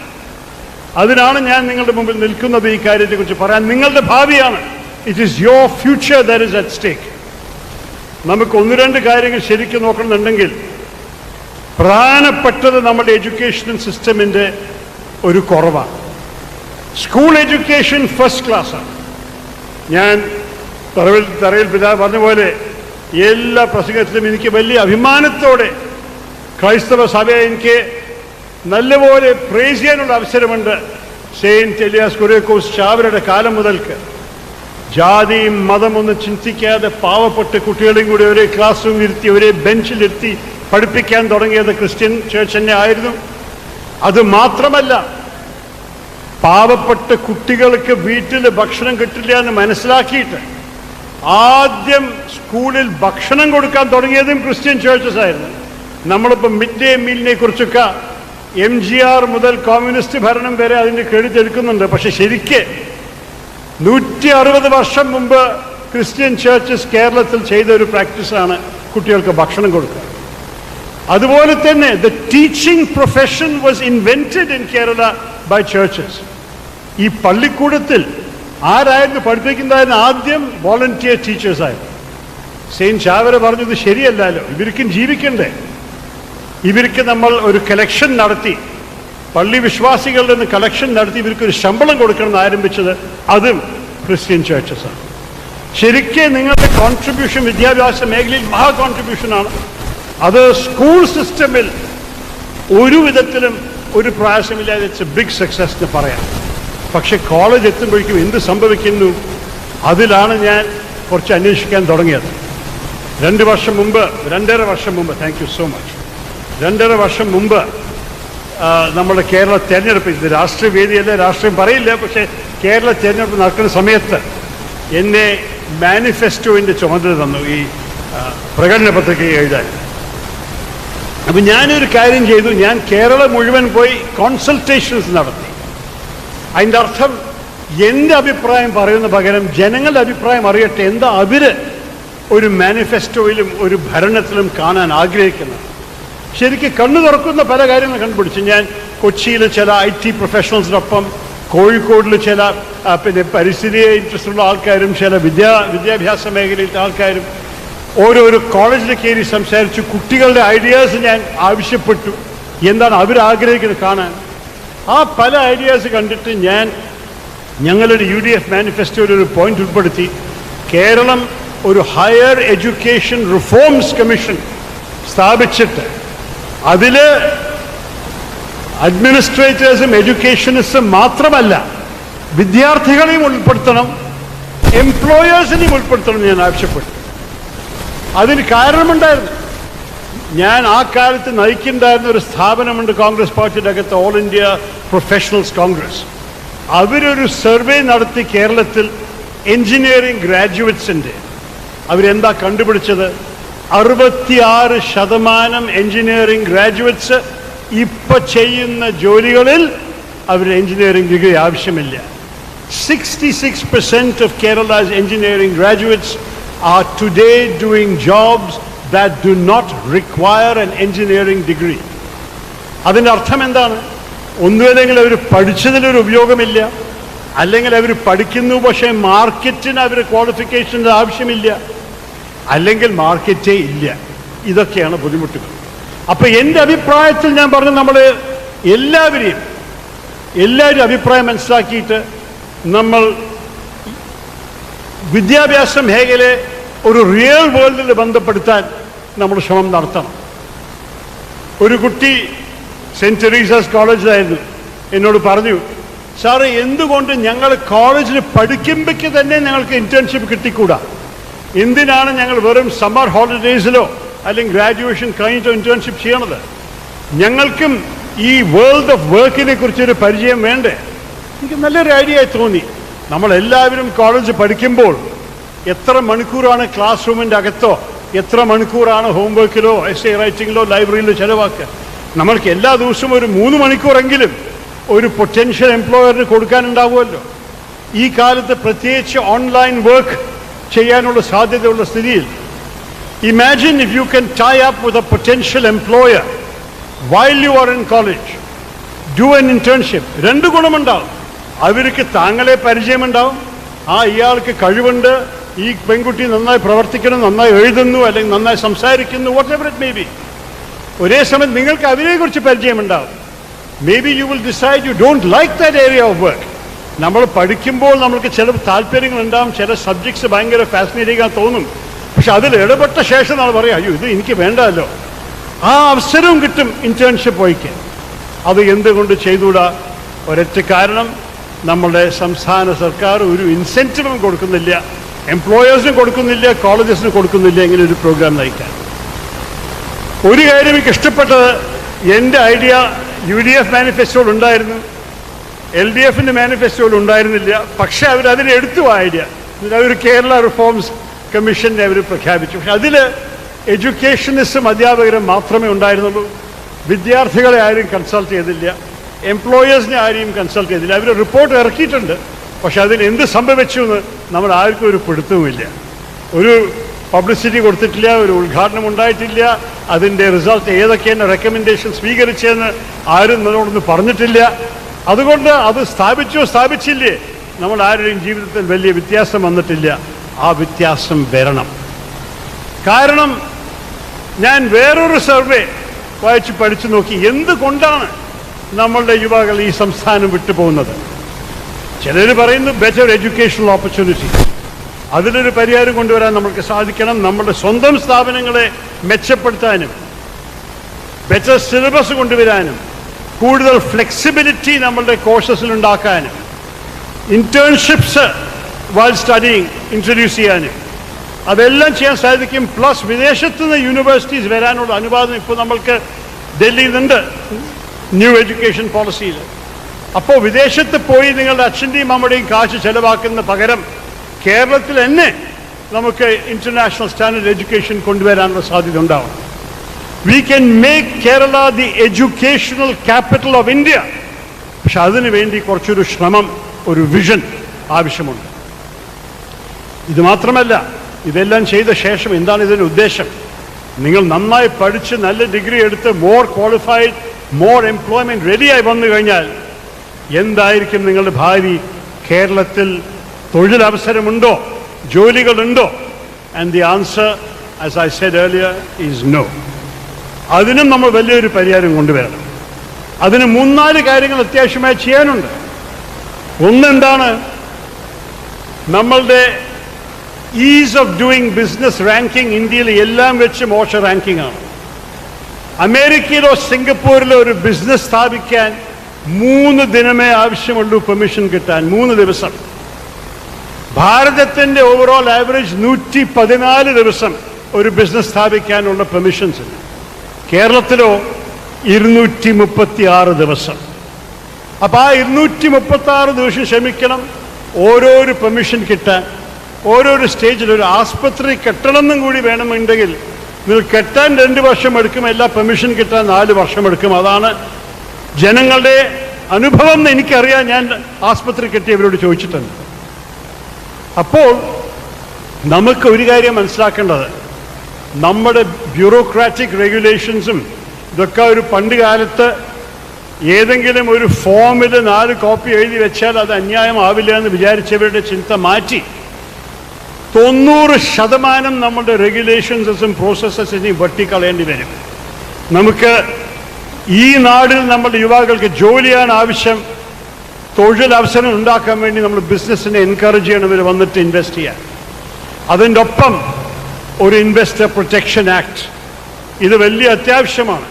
അതിനാണ് ഞാൻ നിങ്ങളുടെ മുമ്പിൽ നിൽക്കുന്നത്. ഈ കാര്യത്തെക്കുറിച്ച് പറയാൻ നിങ്ങളുടെ ഭാവിയാണ്. It is your future that is at stake. നമുക്ക് 1-2 കാര്യങ്ങൾ ശരിക്കും നോക്കണമെന്നുണ്ടെങ്കിൽ, പ്രധാനപ്പെട്ടത് നമ്മുടെ എഡ്യൂക്കേഷൻ സിസ്റ്റമിൻ്റെ ഒരു കുറവാണ്. സ്കൂൾ എഡ്യൂക്കേഷൻ ഫസ്റ്റ് ക്ലാസ്സാണ്. ഞാൻ തറയിൽ പിതാവ് പറഞ്ഞ പോലെ എല്ലാ പ്രസംഗത്തിലും എനിക്ക് വലിയ അഭിമാനത്തോടെ ക്രൈസ്തവ സഭയെ എനിക്ക് നല്ലപോലെ പ്രേസ് ചെയ്യാനുള്ള അവസരമുണ്ട്. സെയിൻറ്റ് എലിയാസ് കുര്യാക്കോസ് ചാവരുടെ കാലം മുതൽക്ക് ജാതിയും മതമൊന്നും ചിന്തിക്കാതെ പാവപ്പെട്ട കുട്ടികളെയും കൂടി ഒരേ ക്ലാസ് റൂം ഇരുത്തി ഒരേ ബെഞ്ചിലിരുത്തി പഠിപ്പിക്കാൻ തുടങ്ങിയത് ക്രിസ്ത്യൻ ചേർച്ച് തന്നെ ആയിരുന്നു. അത് മാത്രമല്ല, പാവപ്പെട്ട കുട്ടികൾക്ക് വീട്ടിൽ ഭക്ഷണം കിട്ടില്ല എന്ന് മനസ്സിലാക്കിയിട്ട് ആദ്യം സ്കൂളിൽ ഭക്ഷണം കൊടുക്കാൻ തുടങ്ങിയതും ക്രിസ്ത്യൻ ചേർച്ചസ് ആയിരുന്നു. നമ്മളിപ്പോൾ മിഡ് ഡേ മീലിനെ കുറിച്ചൊക്കെ MGR മുതൽ കമ്മ്യൂണിസ്റ്റ് ഭരണം വരെ അതിൻ്റെ ക്രെഡിറ്റ് എടുക്കുന്നുണ്ട്. പക്ഷെ ശരിക്ക് 160 വർഷം മുമ്പ് ക്രിസ്ത്യൻ ചേർച്ചസ് കേരളത്തിൽ ചെയ്ത ഒരു പ്രാക്ടീസാണ് കുട്ടികൾക്ക് ഭക്ഷണം കൊടുക്കുക. അതുപോലെ തന്നെ the teaching profession was invented in Kerala by churches. ഈ പള്ളിക്കൂടത്തിൽ ആരായിരുന്നു പഠിപ്പിക്കുന്നതായിരുന്നു? ആദ്യം വോളണ്ടിയർ ടീച്ചേഴ്സായിരുന്നു. സെയിൻറ്റ് ചാവര പറഞ്ഞത് ശരിയല്ലല്ലോ, ഇവർക്കും ജീവിക്കണ്ടേ, ഇവർക്ക് നമ്മൾ ഒരു കളക്ഷൻ നടത്തി, പള്ളി വിശ്വാസികളുടെ നിന്ന് കളക്ഷൻ നടത്തി ഇവർക്കൊരു ശമ്പളം കൊടുക്കണമെന്ന് ആരംഭിച്ചത് അതും ക്രിസ്ത്യൻ ചേർച്ചസാണ്. ശരിക്കും നിങ്ങളുടെ കോൺട്രിബ്യൂഷൻ വിദ്യാഭ്യാസ മേഖലയിൽ മഹാ കോൺട്രിബ്യൂഷനാണ്. അത് സ്കൂൾ സിസ്റ്റമിൽ ഒരു വിധത്തിലും ഒരു പ്രയാസമില്ലാതെ ഇറ്റ്സ് എ ബിഗ് സക്സസ് എന്ന് പറയാം. പക്ഷെ കോളേജ് എത്തുമ്പോഴേക്കും എന്ത് സംഭവിക്കുന്നു, അതിലാണ് ഞാൻ കുറച്ച് അന്വേഷിക്കാൻ തുടങ്ങിയത്. 2 വർഷം മുമ്പ്, 2.5 വർഷം മുമ്പ്, താങ്ക് യു സോ മച്ച്, 2.5 വർഷം മുമ്പ് നമ്മുടെ കേരള തെരഞ്ഞെടുപ്പ്, ഇത് രാഷ്ട്രീയ വേദിയല്ല, രാഷ്ട്രീയം പറയില്ല, പക്ഷേ കേരള തെരഞ്ഞെടുപ്പ് നടക്കുന്ന സമയത്ത് എന്നെ മാനിഫെസ്റ്റോവിൻ്റെ ചുമതല തന്നു, ഈ പ്രകടന പത്രിക എഴുതാൻ. അപ്പം ഞാനൊരു കാര്യം ചെയ്തു, ഞാൻ കേരളം മുഴുവൻ പോയി കോൺസൾട്ടേഷൻസ് നടത്തി. അതിൻ്റെ അർത്ഥം എൻ്റെ അഭിപ്രായം പറയുന്ന പകരം ജനങ്ങളുടെ അഭിപ്രായം അറിയട്ടെ, എന്താ അവര് ഒരു മാനിഫെസ്റ്റോയിലും ഒരു ഭരണത്തിലും കാണാൻ ആഗ്രഹിക്കുന്നത്. ശരിക്കും കണ്ണു തുറക്കുന്ന പല കാര്യങ്ങൾ കണ്ടുപിടിച്ചു. ഞാൻ കൊച്ചിയിൽ ചില IT പ്രൊഫഷണൽസിനൊപ്പം, കോഴിക്കോടിൽ ചില പിന്നെ പരിസ്ഥിതിയെ ഇൻട്രസ്റ്റ് ഉള്ള ആൾക്കാരും ചില വിദ്യാഭ്യാസ മേഖലയിലെ ആൾക്കാരും ഓരോരോ കോളേജിൽ കയറി സംസാരിച്ചു. കുട്ടികളുടെ ഐഡിയാസ് ഞാൻ ആവശ്യപ്പെട്ടു, എന്താണ് അവരാഗ്രഹിക്കുന്നത് കാണാൻ. ആ പല ഐഡിയാസ് കണ്ടിട്ട് ഞങ്ങളുടെ UDF മാനിഫെസ്റ്റോയിൽ ഒരു പോയിന്റ് ഉൾപ്പെടുത്തി, കേരളം ഒരു ഹയർ എഡ്യൂക്കേഷൻ റിഫോംസ് കമ്മീഷൻ സ്ഥാപിച്ചിട്ട് അതിൽ അഡ്മിനിസ്ട്രേറ്റേഴ്സും എഡ്യൂക്കേഷനിസ്റ്റും മാത്രമല്ല വിദ്യാർത്ഥികളെയും ഉൾപ്പെടുത്തണം, എംപ്ലോയേഴ്സിനെയും ഉൾപ്പെടുത്തണം ഞാൻ ആവശ്യപ്പെട്ടു. അതിന് കാരണമുണ്ടായിരുന്നു. ഞാൻ ആ കാലത്ത് നയിക്കുന്നുണ്ടായിരുന്ന ഒരു സ്ഥാപനമുണ്ട് കോൺഗ്രസ് പാർട്ടിയുടെ അകത്ത്, ഓൾ ഇന്ത്യ പ്രൊഫഷണൽസ് കോൺഗ്രസ്. അവരൊരു സർവേ നടത്തി കേരളത്തിൽ എൻജിനീയറിംഗ് ഗ്രാജുവേറ്റ്സിൻ്റെ. അവരെന്താ കണ്ടുപിടിച്ചത്? 66% എൻജിനീയറിംഗ് ഗ്രാജുവേറ്റ്സ് ഇപ്പം ചെയ്യുന്ന ജോലികളിൽ അവർ എൻജിനീയറിംഗ് ഡിഗ്രി ആവശ്യമില്ല. 66% of Kerala's engineering graduates are today doing jobs that do not require an engineering degree. അതിൻ്റെ അർത്ഥം എന്താണ്? ഒന്നുമില്ലെങ്കിൽ അവർ പഠിച്ചതിലൊരു ഉപയോഗമില്ല, അല്ലെങ്കിൽ അവർ പഠിക്കുന്നു പക്ഷേ മാർക്കറ്റിന് അവർ ക്വാളിഫിക്കേഷൻ്റെ ആവശ്യമില്ല, അല്ലെങ്കിൽ മാർക്കറ്റേ ഇല്ല. ഇതൊക്കെയാണ് ബുദ്ധിമുട്ടുകൾ. അപ്പോൾ എൻ്റെ അഭിപ്രായത്തിൽ ഞാൻ പറഞ്ഞു, നമ്മൾ എല്ലാവരും അഭിപ്രായം മനസ്സിലാക്കിയിട്ട് നമ്മൾ വിദ്യാഭ്യാസ മേഖലയെ ഒരു റിയൽ വേൾഡിൽ ബന്ധപ്പെടുത്താൻ നമ്മൾ ശ്രമം നടത്തണം. ഒരു കുട്ടി സെൻറ്റ് തെരേസാസ് കോളേജിലായിരുന്നു, എന്നോട് പറഞ്ഞു, സാറ് എന്തുകൊണ്ട് ഞങ്ങൾ കോളേജിൽ പഠിക്കുമ്പോഴേക്ക് തന്നെ ഞങ്ങൾക്ക് ഇന്റേൺഷിപ്പ് കിട്ടിക്കൂടാ? എന്തിനാണ് ഞങ്ങൾ വെറും സമ്മർ ഹോളിഡേയ്സിലോ അല്ലെങ്കിൽ ഗ്രാജുവേഷൻ കഴിഞ്ഞിട്ടോ ഇന്റേൺഷിപ്പ് ചെയ്യണത്? ഞങ്ങൾക്കും ഈ വേൾഡ് ഓഫ് വർക്കിനെ കുറിച്ചൊരു പരിചയം വേണ്ടേ? എനിക്ക് നല്ലൊരു ഐഡിയ തോന്നി. നമ്മളെല്ലാവരും കോളേജ് പഠിക്കുമ്പോൾ എത്ര മണിക്കൂറാണ് ക്ലാസ് റൂമിൻ്റെ അകത്തോ, എത്ര മണിക്കൂറാണ് ഹോംവർക്കിലോ എസ്സേ റൈറ്റിങ്ങിലോ ലൈബ്രറിയിലോ ചിലവാക്കുക? നമ്മൾക്ക് എല്ലാ ദിവസവും ഒരു 3 മണിക്കൂറെങ്കിലും ഒരു പൊട്ടൻഷ്യൽ എംപ്ലോയറിന് കൊടുക്കാനുണ്ടാവുമല്ലോ. ഈ കാലത്ത് പ്രത്യേകിച്ച് ഓൺലൈൻ വർക്ക് ചെയ്യാനുള്ള സാധ്യതയുള്ള സ്ഥിതിയിൽ imagine if you can tie up with a potential employer while you are in college, do an internship. 2 ഗുണമുണ്ടാവും. അവർക്ക് താങ്കളെ പരിചയമുണ്ടാവും, ഇയാൾക്ക് കഴിവുണ്ട്, ഈ പെൺകുട്ടി നന്നായി പ്രവർത്തിക്കണം, നന്നായി എഴുതുന്നു, അല്ലെങ്കിൽ നന്നായി സംസാരിക്കുന്നു, whatever it may be. ഒരേ സമയം നിങ്ങൾക്ക് അവരെക്കുറിച്ച് പരിചയമുണ്ടാവും. Maybe you will decide you don't like that area of work. നമ്മൾ പഠിക്കുമ്പോൾ നമ്മൾക്ക് ചില താല്പര്യങ്ങളുണ്ടാവും, ചില സബ്ജക്ട്സ് ഭയങ്കര ഫാസിനേറ്റിംഗ് ആയി തോന്നും. പക്ഷെ അതിൽ ഇടപെട്ട ശേഷം നമ്മൾ പറയാം, അയ്യോ ഇത് എനിക്ക് വേണ്ടല്ലോ. ആ അവസരവും കിട്ടും ഇന്റേൺഷിപ്പ് വഴിക്ക്. അത് എന്തുകൊണ്ട് ചെയ്തുകൂടാ? ഒരൊറ്റ കാരണം, നമ്മളുടെ സംസ്ഥാന സർക്കാർ ഒരു ഇൻസെൻറ്റീവും കൊടുക്കുന്നില്ല, എംപ്ലോയേഴ്സിനും കൊടുക്കുന്നില്ല, കോളേജസിനും കൊടുക്കുന്നില്ല ഇങ്ങനെ ഒരു പ്രോഗ്രാം നയിക്കാൻ. ഒരു കാര്യം എനിക്ക് ഇഷ്ടപ്പെട്ടത്, എൻ്റെ ഐഡിയ UDF മാനിഫെസ്റ്റോയിൽ ഉണ്ടായിരുന്നു, LDFിൻ്റെ മാനിഫെസ്റ്റോയിൽ ഉണ്ടായിരുന്നില്ല. പക്ഷേ അവരതിനെ എടുത്തു ആ ഐഡിയ. അവർ കേരള റിഫോംസ് കമ്മീഷനെ അവർ പ്രഖ്യാപിച്ചു. പക്ഷെ അതിൽ എഡ്യൂക്കേഷനിസ്റ്റും അധ്യാപകരും മാത്രമേ ഉണ്ടായിരുന്നുള്ളൂ. വിദ്യാർത്ഥികളെ ആരും കൺസൾട്ട് ചെയ്തില്ല, എംപ്ലോയേഴ്സിനെ ആരെയും കൺസൾട്ട് ചെയ്തില്ല. അവർ റിപ്പോർട്ട് ഇറക്കിയിട്ടുണ്ട്, പക്ഷെ അതിന് എന്ത് സംഭവിച്ചു എന്ന് നമ്മൾ ആർക്കും ഒരു പിടുത്തവുമില്ല. ഒരു പബ്ലിസിറ്റി കൊടുത്തിട്ടില്ല, ഒരു ഉദ്ഘാടനം ഉണ്ടായിട്ടില്ല, അതിൻ്റെ റിസൾട്ട് ഏതൊക്കെയാണ് റെക്കമെൻഡേഷൻ സ്വീകരിച്ചതെന്ന് ആരും നമ്മളോടൊന്ന് പറഞ്ഞിട്ടില്ല. അതുകൊണ്ട് അത് സ്ഥാപിച്ചില്ലേ, നമ്മൾ ആരുടെയും ജീവിതത്തിൽ വലിയ വ്യത്യാസം വന്നിട്ടില്ല. ആ വ്യത്യാസം വരണം. കാരണം ഞാൻ വേറൊരു സർവേ വായിച്ച് പഠിച്ചു നോക്കി, എന്തുകൊണ്ടാണ് നമ്മളുടെ യുവാക്കൾ ഈ സംസ്ഥാനം വിട്ടുപോകുന്നത്. ചിലർ പറയുന്നു ബെറ്റർ എഡ്യൂക്കേഷണൽ ഓപ്പർച്യൂണിറ്റി. അതിലൊരു പരിഹാരം കൊണ്ടുവരാൻ നമ്മൾക്ക് സാധിക്കണം. നമ്മുടെ സ്വന്തം സ്ഥാപനങ്ങളെ മെച്ചപ്പെടുത്താനും ബെറ്റർ സിലബസ് കൊണ്ടുവരാനും കൂടുതൽ ഫ്ലെക്സിബിലിറ്റി നമ്മളുടെ കോഴ്സസിൽ ഉണ്ടാക്കാനും ഇന്റേൺഷിപ്സ് വൈൽ സ്റ്റഡിയിങ് ഇൻട്രൊഡ്യൂസ് ചെയ്യാനും അതെല്ലാം ചെയ്യാൻ സാധിക്കും. പ്ലസ് വിദേശത്തു നിന്ന് യൂണിവേഴ്സിറ്റീസ് വരാനുള്ള അനുവാദം ഇപ്പോൾ നമ്മൾക്ക് ഡൽഹിയിൽ നിന്നുണ്ട് ന്യൂ എഡ്യൂക്കേഷൻ പോളിസിയിൽ. അപ്പോൾ വിദേശത്ത് പോയി നിങ്ങളുടെ അച്ഛൻ്റെയും അമ്മയുടെയും കാശ് ചെലവാക്കുന്ന പകരം കേരളത്തിൽ തന്നെ നമുക്ക് ഇന്റർനാഷണൽ സ്റ്റാൻഡേർഡ് എഡ്യൂക്കേഷൻ കൊണ്ടുവരാനുള്ള സാധ്യത ഉണ്ടാവും. We can make Kerala the educational capital of India. പക്ഷെ അതിനു വേണ്ടി കുറച്ചൊരു ശ്രമം, ഒരു വിഷൻ ആവശ്യമുണ്ട്. ഇത് മാത്രമല്ല, ഇതെല്ലാം ചെയ്ത ശേഷം എന്താണ് ഇതിൻ്റെ ഉദ്ദേശം? നിങ്ങൾ നന്നായി പഠിച്ച് നല്ല ഡിഗ്രി എടുത്ത് മോർ ക്വാളിഫൈഡ്, മോർ എംപ്ലോയ്മെൻറ്റ് റെഡിയായി വന്നു കഴിഞ്ഞാൽ എന്തായിരിക്കും നിങ്ങളുടെ ഭാവി? കേരളത്തിൽ തൊഴിലവസരമുണ്ടോ? ജോലികളുണ്ടോ? And the answer, as I said earlier, is no. അതിനും നമ്മൾ വലിയൊരു പരിഹാരം കൊണ്ടുവരണം. അതിന് 3-4 കാര്യങ്ങൾ അത്യാവശ്യമായി ചെയ്യാനുണ്ട്. ഒന്നെന്താണ്? നമ്മളുടെ is of doing business ranking ഇന്ത്യയിൽ എല്ലാം വെച്ച് മോശ റാങ്കിങ് ആണ്. അമേരിക്കയിലോ സിംഗപ്പൂരിലോ ഒരു ബിസിനസ് സ്ഥാപിക്കാൻ 3 ദിനമേ ആവശ്യമുള്ളൂ പെർമിഷൻ കിട്ടാൻ, 3 ദിവസം. ഭാരതത്തിൻ്റെ ഓവറോൾ ആവറേജ് 114 ദിവസം ഒരു ബിസിനസ് സ്ഥാപിക്കാനുള്ള പെർമിഷൻസ് ഉണ്ട്. കേരളത്തിലോ 236 ദിവസം. അപ്പോൾ ആ 236 ദിവസം ക്ഷമിക്കണം ഓരോരു പെർമിഷൻ കിട്ടാൻ. ഓരോരു സ്റ്റേജിൽ ഒരു ആസ്പത്രി കെട്ടണമെന്നും കൂടി വേണമെന്നുണ്ടെങ്കിൽ നിങ്ങൾ കെട്ടാൻ 2 വർഷം എടുക്കും, എല്ലാ പെർമിഷൻ കിട്ടാൻ 4 വർഷം എടുക്കും. അതാണ് ജനങ്ങളുടെ അനുഭവം എന്ന് എനിക്കറിയാം. ഞാൻ ആസ്പത്രി കെട്ടിയവരോട് ചോദിച്ചിട്ടുണ്ട്. അപ്പോൾ നമുക്ക് ഒരു കാര്യം മനസ്സിലാക്കേണ്ടത്, നമ്മുടെ ബ്യൂറോക്രാറ്റിക് റെഗുലേഷൻസും ഇതൊക്കെ ഒരു പണ്ട് കാലത്ത് ഏതെങ്കിലും ഒരു ഫോമിൽ 4 കോപ്പി എഴുതി വെച്ചാൽ അത് അന്യായമാവില്ല എന്ന് വിചാരിച്ചവരുടെ ചിന്ത മാറ്റി 90% നമ്മുടെ റെഗുലേഷൻസും പ്രോസസ്സസിനെയും വെട്ടിക്കളയേണ്ടി വരും. നമുക്ക് ഈ നാടിൽ നമ്മുടെ യുവാക്കൾക്ക് ജോലിയാണ് ആവശ്യം. തൊഴിലവസരം ഉണ്ടാക്കാൻ വേണ്ടി നമ്മൾ ബിസിനസ്സിനെ എൻകറേജ് ചെയ്യണം, ഇവർ വന്നിട്ട് ഇൻവെസ്റ്റ് ചെയ്യാൻ. അതിൻ്റെ ഒപ്പം ഒരു ഇൻവെസ്റ്റർ പ്രൊട്ടക്ഷൻ ആക്ട്, ഇത് വലിയ അത്യാവശ്യമാണ്.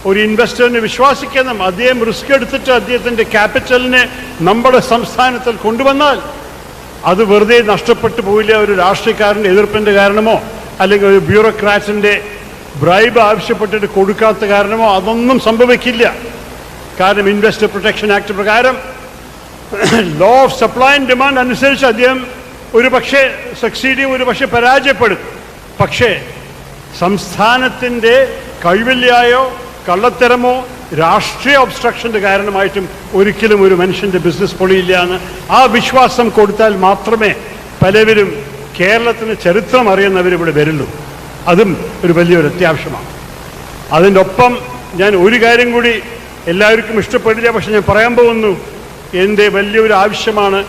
ഒരു ഇൻവെസ്റ്ററിനെ വിശ്വസിക്കണം, അദ്ദേഹം റിസ്ക് എടുത്തിട്ട് അദ്ദേഹത്തിൻ്റെ ക്യാപിറ്റലിനെ നമ്മുടെ സംസ്ഥാനത്തിൽ കൊണ്ടുവന്നാൽ അത് വെറുതെ നഷ്ടപ്പെട്ടു പോയില്ല. ഒരു രാഷ്ട്രീയക്കാരൻ്റെ എതിർപ്പിൻ്റെ കാരണമോ അല്ലെങ്കിൽ ഒരു ബ്യൂറോക്രാറ്റിൻ്റെ ബ്രൈബ് ആവശ്യപ്പെട്ടിട്ട് കൊടുക്കാത്ത കാരണമോ അതൊന്നും സംഭവിക്കില്ല. കാരണം ഇൻവെസ്റ്റർ പ്രൊട്ടക്ഷൻ ആക്ട് പ്രകാരം law of supply and demand അനുസരിച്ച് അദ്ദേഹം ഒരു പക്ഷേ സക്സീഡ് ചെയ്യും, ഒരു പക്ഷേ പരാജയപ്പെടും. പക്ഷേ സംസ്ഥാനത്തിൻ്റെ കഴിവില്ലായോ കള്ളത്തരമോ രാഷ്ട്രീയ ഒബ്സ്ട്രക്ഷൻ്റെ കാരണമായിട്ടും ഒരിക്കലും ഒരു മനുഷ്യൻ്റെ ബിസിനസ് പൊളിയില്ല എന്ന് ആ വിശ്വാസം കൊടുത്താൽ മാത്രമേ പലവരും കേരളത്തിന് ചരിത്രം അറിയുന്നവർ ഇവിടെ വരുള്ളൂ. അതും ഒരു വലിയൊരു അത്യാവശ്യമാണ്. അതിൻ്റെ ഒപ്പം ഞാൻ ഒരു കാര്യം കൂടി എല്ലാവർക്കും ഇഷ്ടപ്പെടില്ല, പക്ഷെ ഞാൻ പറയാൻ പോകുന്നു. എൻ്റെ വലിയൊരു ആവശ്യമാണ്,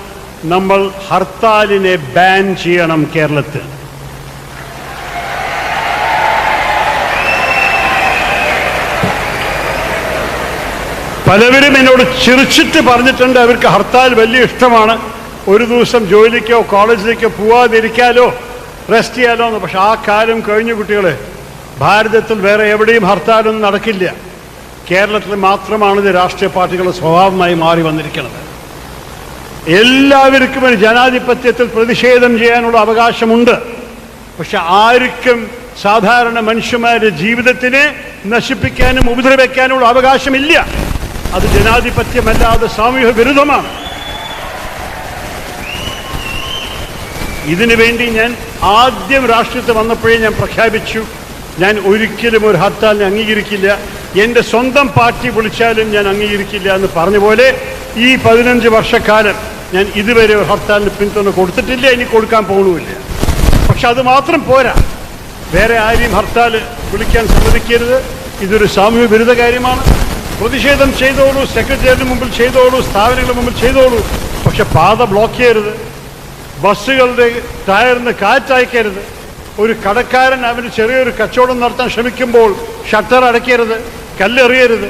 നമ്മൾ ഹർത്താലിനെ ബാൻ ചെയ്യണം കേരളത്തിൽ. പലവരും എന്നോട് ചിരിച്ചിട്ട് പറഞ്ഞിട്ടുണ്ട് അവർക്ക് ഹർത്താൽ വലിയ ഇഷ്ടമാണ്, ഒരു ദിവസം ജോലിക്കോ കോളേജിലേക്കോ പോവാതിരിക്കാലോ റെസ്റ്റ് ചെയ്യാലോ എന്ന്. പക്ഷെ ആ കാലം കഴിഞ്ഞു കുട്ടികളെ. ഭാരതത്തിൽ വേറെ എവിടെയും ഹർത്താലൊന്നും നടക്കില്ല. കേരളത്തിൽ മാത്രമാണ് ഇത് രാഷ്ട്രീയ പാർട്ടികളുടെ സ്വഭാവമായി മാറി വന്നിരിക്കുന്നത്. എല്ലാവർക്കും ജനാധിപത്യത്തിൽ പ്രതിഷേധം ചെയ്യാനുള്ള അവകാശമുണ്ട്. പക്ഷെ ആർക്കും സാധാരണ മനുഷ്യന്മാരുടെ ജീവിതത്തിനെ നശിപ്പിക്കാനും ഉപദ്രവിക്കാനുള്ള അവകാശമില്ല. അത് ജനാധിപത്യമല്ലാതെ സാമൂഹ്യ വിരുദ്ധമാണ്. ഇതിനു വേണ്ടി ഞാൻ ആദ്യം രാഷ്ട്രീയത്തിൽ വന്നപ്പോഴേ ഞാൻ പ്രഖ്യാപിച്ചു, ഞാൻ ഒരിക്കലും ഒരു ഹർത്താലിനെ അംഗീകരിക്കില്ല, എൻ്റെ സ്വന്തം പാർട്ടി വിളിച്ചാലും ഞാൻ അംഗീകരിക്കില്ല എന്ന് പറഞ്ഞ പോലെ ഈ 15 വർഷക്കാലം ഞാൻ ഇതുവരെ ഒരു ഹർത്താലിന് പിന്തുണ കൊടുത്തിട്ടില്ല, ഇനി കൊടുക്കാൻ പോകുന്നുമില്ല. പക്ഷെ അത് മാത്രം പോരാ, വേറെ ആരെയും ഹർത്താൽ വിളിക്കാൻ സമ്മതിക്കരുത്. ഇതൊരു സാമൂഹ്യ വിരുദ്ധ കാര്യമാണ്. പ്രതിഷേധം ചെയ്തോളൂ, സെക്രട്ടേറിയറ്റിന് മുമ്പിൽ ചെയ്തോളൂ, സ്ഥാപനങ്ങളുടെ മുമ്പിൽ ചെയ്തോളൂ. പക്ഷെ പാത ബ്ലോക്ക് ചെയ്യരുത്, ബസ്സുകളുടെ ടയറിന് കാറ്റയക്കരുത്. ഒരു കടക്കാരൻ അവന് ചെറിയൊരു കച്ചവടം നടത്താൻ ശ്രമിക്കുമ്പോൾ ഷട്ടർ അടയ്ക്കരുത്, കല്ലെറിയരുത്.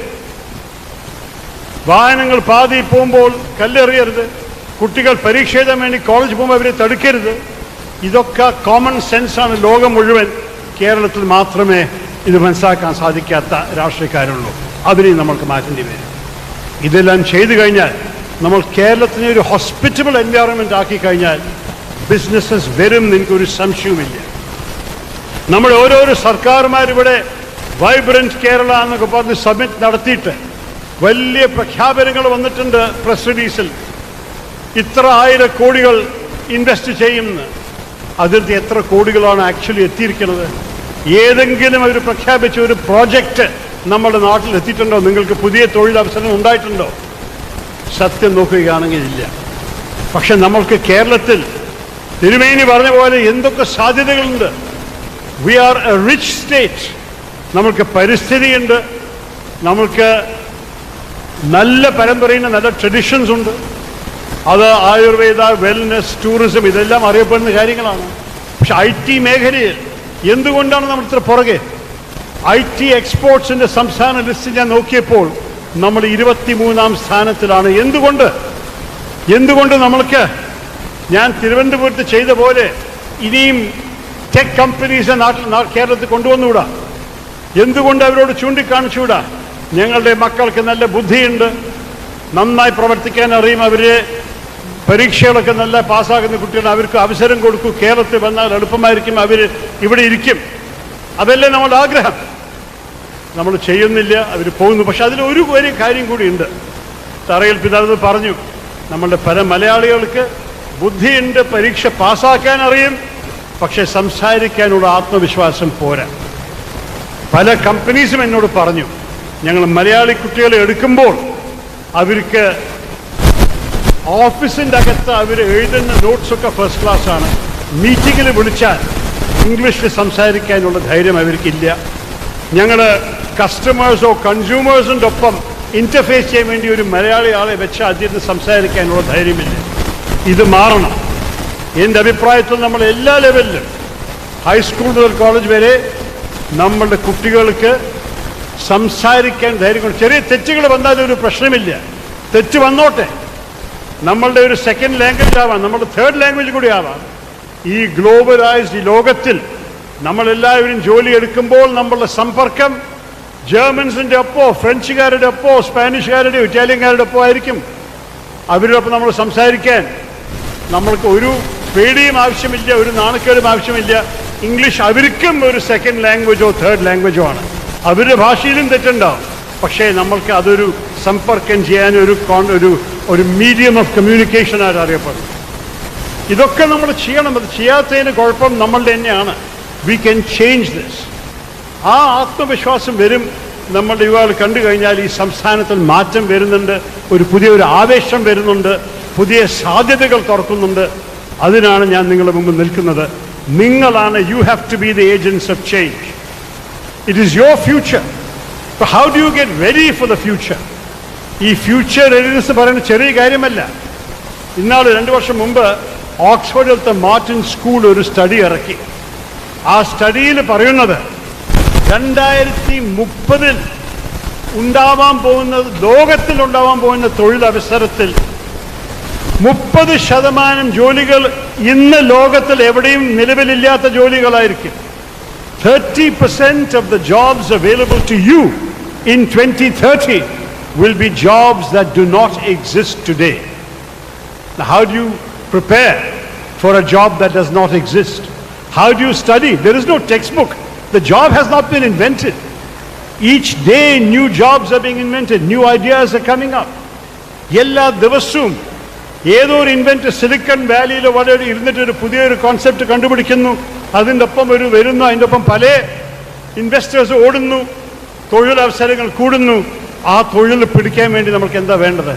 വാഹനങ്ങൾ പാതി പോകുമ്പോൾ കല്ലെറിയരുത്. കുട്ടികൾ പരീക്ഷ എഴുതാൻ വേണ്ടി കോളേജ് പോകുമ്പോൾ അവരെ തടുക്കരുത്. ഇതൊക്കെ കോമൺ സെൻസാണ്. ലോകം മുഴുവൻ കേരളത്തിൽ മാത്രമേ ഇത് മനസ്സിലാക്കാൻ സാധിക്കാത്ത രാഷ്ട്രീയക്കാരുള്ളൂ. അതിനെ നമ്മൾക്ക് മാറ്റേണ്ടി വരും. ഇതെല്ലാം ചെയ്തു കഴിഞ്ഞാൽ നമ്മൾ കേരളത്തിനെ ഒരു ഹോസ്പിറ്റബിൾ എൻവയറൺമെൻറ്റ് ആക്കി കഴിഞ്ഞാൽ ബിസിനസ്സസ് വരും, എനിക്കൊരു സംശയവുമില്ല. നമ്മുടെ ഓരോരോ സർക്കാർമാരിവിടെ വൈബ്രന്റ് കേരള എന്നൊക്കെ പറഞ്ഞ് സബ്മിറ്റ് നടത്തിയിട്ട് വലിയ പ്രഖ്യാപനങ്ങൾ വന്നിട്ടുണ്ട് പ്രസ് റിലീസിൽ. ഇത്ര 1000 കോടികൾ ഇൻവെസ്റ്റ് ചെയ്യുമെന്ന്. അതിൽ എത്ര കോടികളാണ് ആക്ച്വലി എത്തിയിരിക്കുന്നത്? ഏതെങ്കിലും അവർ പ്രഖ്യാപിച്ച ഒരു പ്രോജക്റ്റ് നമ്മുടെ നാട്ടിൽ എത്തിയിട്ടുണ്ടോ? നിങ്ങൾക്ക് പുതിയ തൊഴിലവസരം ഉണ്ടായിട്ടുണ്ടോ? സത്യം നോക്കുകയാണെങ്കിൽ ഇല്ല. പക്ഷെ നമ്മൾക്ക് കേരളത്തിൽ തിരുമേനി പറഞ്ഞ പോലെ എന്തൊക്കെ സാധ്യതകളുണ്ട്. We are a rich state. നമ്മൾക്ക് പരിസ്ഥിതിയുണ്ട്, നമ്മൾക്ക് നല്ല പരമ്പരയിൽ നല്ല ട്രഡീഷൻസ് ഉണ്ട്. അത് ആയുർവേദ, വെൽനെസ്, ടൂറിസം ഇതെല്ലാം അറിയപ്പെടുന്ന കാര്യങ്ങളാണ്. പക്ഷെ IT മേഖലയിൽ എന്തുകൊണ്ടാണ് നമ്മൾ ഇത്ര പുറകെ? IT എക്സ്പോർട്സിൻ്റെ സംസ്ഥാന ലിസ്റ്റ് ഞാൻ നോക്കിയപ്പോൾ നമ്മൾ 23ാം സ്ഥാനത്തിലാണ്. എന്തുകൊണ്ട് നമ്മൾക്ക് ഞാൻ തിരുവനന്തപുരത്ത് ചെയ്ത പോലെ ഇനിയും ടെക് കമ്പനീസ് കേരളത്തിൽ കൊണ്ടുവന്നുകൂടാ? എന്തുകൊണ്ട് അവരോട് ചൂണ്ടിക്കാണിച്ചുകൂടാ? ഞങ്ങളുടെ മക്കൾക്ക് നല്ല ബുദ്ധിയുണ്ട്, നന്നായി പ്രവർത്തിക്കാൻ അറിയും, അവർ പരീക്ഷകളൊക്കെ നല്ല പാസ്സാകുന്ന കുട്ടികൾ, അവർക്ക് അവസരം കൊടുക്കൂ, കേരളത്തിൽ വന്നാൽ എളുപ്പമായിരിക്കും, അവർ ഇവിടെ ഇരിക്കും. അതല്ലേ നമ്മുടെ ആഗ്രഹം. നമ്മൾ ചെയ്യുന്നില്ല, അവർ പോകുന്നു. പക്ഷെ അതിലൊരു കാര്യം കൂടിയുണ്ട്. തറയിൽ പിതാവ് പറഞ്ഞു, നമ്മളുടെ പല മലയാളികൾക്ക് ബുദ്ധിയുണ്ട്, പരീക്ഷ പാസ്സാക്കാൻ അറിയും, പക്ഷെ സംസാരിക്കാനുള്ള ആത്മവിശ്വാസം പോരാ. പല കമ്പനീസും എന്നോട് പറഞ്ഞു, ഞങ്ങൾ മലയാളി കുട്ടികളെ എടുക്കുമ്പോൾ അവർക്ക് ഓഫീസിൻ്റെ അകത്ത് അവർ എഴുതുന്ന നോട്ട്സൊക്കെ ഫസ്റ്റ് ക്ലാസ്സാണ്. മീറ്റിങ്ങിൽ വിളിച്ചാൽ ഇംഗ്ലീഷിൽ സംസാരിക്കാനുള്ള ധൈര്യം അവർക്കില്ല. ഞങ്ങൾ കസ്റ്റമേഴ്സോ കൺസ്യൂമേഴ്സിൻ്റെ ഒപ്പം ഇൻ്റർഫേസ് ചെയ്യാൻ വേണ്ടി ഒരു മലയാളി ആളെ വെച്ച് അതിന് സംസാരിക്കാനുള്ള ധൈര്യമില്ല. ഇത് മാറണം. എൻ്റെ അഭിപ്രായത്തിൽ നമ്മൾ എല്ലാ ലെവലിലും ഹൈസ്കൂൾ മുതൽ കോളേജ് വരെ നമ്മളുടെ കുട്ടികൾക്ക് സംസാരിക്കാൻ ധൈര്യം കൊണ്ട്. ചെറിയ തെറ്റുകൾ വന്നാലും ഒരു പ്രശ്നമില്ല, തെറ്റ് വന്നോട്ടെ. നമ്മളുടെ ഒരു സെക്കൻഡ് ലാംഗ്വേജ് ആവാം, നമ്മുടെ തേർഡ് ലാംഗ്വേജ് കൂടി ആവാം. ഈ ഗ്ലോബലൈസ്ഡ് ഈ ലോകത്തിൽ നമ്മളെല്ലാവരും ജോലി എടുക്കുമ്പോൾ നമ്മളുടെ സമ്പർക്കം ജർമ്മൻസിൻ്റെ ഒപ്പോ ഫ്രഞ്ചുകാരുടെ ഒപ്പോ സ്പാനിഷുകാരുടെയോ ഇറ്റാലിയൻകാരുടെ ഒപ്പോ ആയിരിക്കും. അവരോടൊപ്പം നമ്മൾ സംസാരിക്കാൻ നമ്മൾക്ക് ഒരു പേടിയും ആവശ്യമില്ല, ഒരു നാണക്കേടും ആവശ്യമില്ല. ഇംഗ്ലീഷ് അവർക്കും ഒരു സെക്കൻഡ് ലാംഗ്വേജോ തേർഡ് ലാംഗ്വേജോ ആണ്. അവരുടെ ഭാഷയിലും തെറ്റുണ്ടാവും, പക്ഷേ നമ്മൾക്ക് അതൊരു സമ്പർക്കം ചെയ്യാൻ ഒരു മീഡിയം ഓഫ് കമ്മ്യൂണിക്കേഷനായിട്ട് അറിയപ്പെടും. ഇതൊക്കെ നമ്മൾ ചെയ്യണം. അത് ചെയ്യാത്തതിന് കുഴപ്പം നമ്മളുടെ തന്നെയാണ്. We can change this. ആ ആത്മവിശ്വാസം വരും. നമ്മളുടെ യുവാക്കൾ കണ്ടു കഴിഞ്ഞാൽ ഈ സംസ്ഥാനത്തിൽ മാറ്റം വരുന്നുണ്ട്, പുതിയൊരു ആവേശം വരുന്നുണ്ട്, പുതിയ സാധ്യതകൾ തുറക്കുന്നുണ്ട്. അതിനാണ് ഞാൻ നിങ്ങളുടെ മുമ്പിൽ നിൽക്കുന്നത്. നിങ്ങളാണ്, you have to be the agents of change. It is your future. How do you get ready for the future? ഈ ഫ്യൂച്ചർ റെഡിനെസ് പറയുന്നത് ചെറിയ കാര്യമല്ല. ഇന്നാൾ 2 വർഷം മുമ്പ് ഓക്സ്ഫോർഡിലത്തെ മാർട്ടിൻ സ്കൂൾ ഒരു സ്റ്റഡി ഇറക്കി. ആ സ്റ്റഡിയിൽ പറയുന്നത് 2030 ഉണ്ടാവാൻ പോകുന്ന ലോകത്തിലുണ്ടാവാൻ പോകുന്ന തൊഴിലവസരത്തിൽ 30% ജോലികൾ ഇന്ന് ലോകത്തിൽ എവിടെയും നിലവിലില്ലാത്ത ജോലികളായിരിക്കും. 30% of the jobs available to you in 2030 will be jobs that do not exist today. Now, how do you prepare for a job that does not exist? How do you study? There is no textbook. The job has not been invented. Each day new jobs are being invented, new ideas are coming up. എല്ലാ ദിവസവും ഏതോ ഒരു invent silicon വാലിയിൽ വളരെ ഇരുന്നിട്ടൊരു പുതിയൊരു concept കണ്ടുപിടിക്കുന്നു, അതിൻ്റെ ഒപ്പം വരുന്നു, അതിൻ്റെ ഒപ്പം പല ഇൻവെസ്റ്റേഴ്സ് ഓടുന്നു, തൊഴിലവസരങ്ങൾ കൂടുന്നു. ആ തൊഴിൽ പിടിക്കാൻ വേണ്ടി നമുക്ക് എന്താ വേണ്ടത്?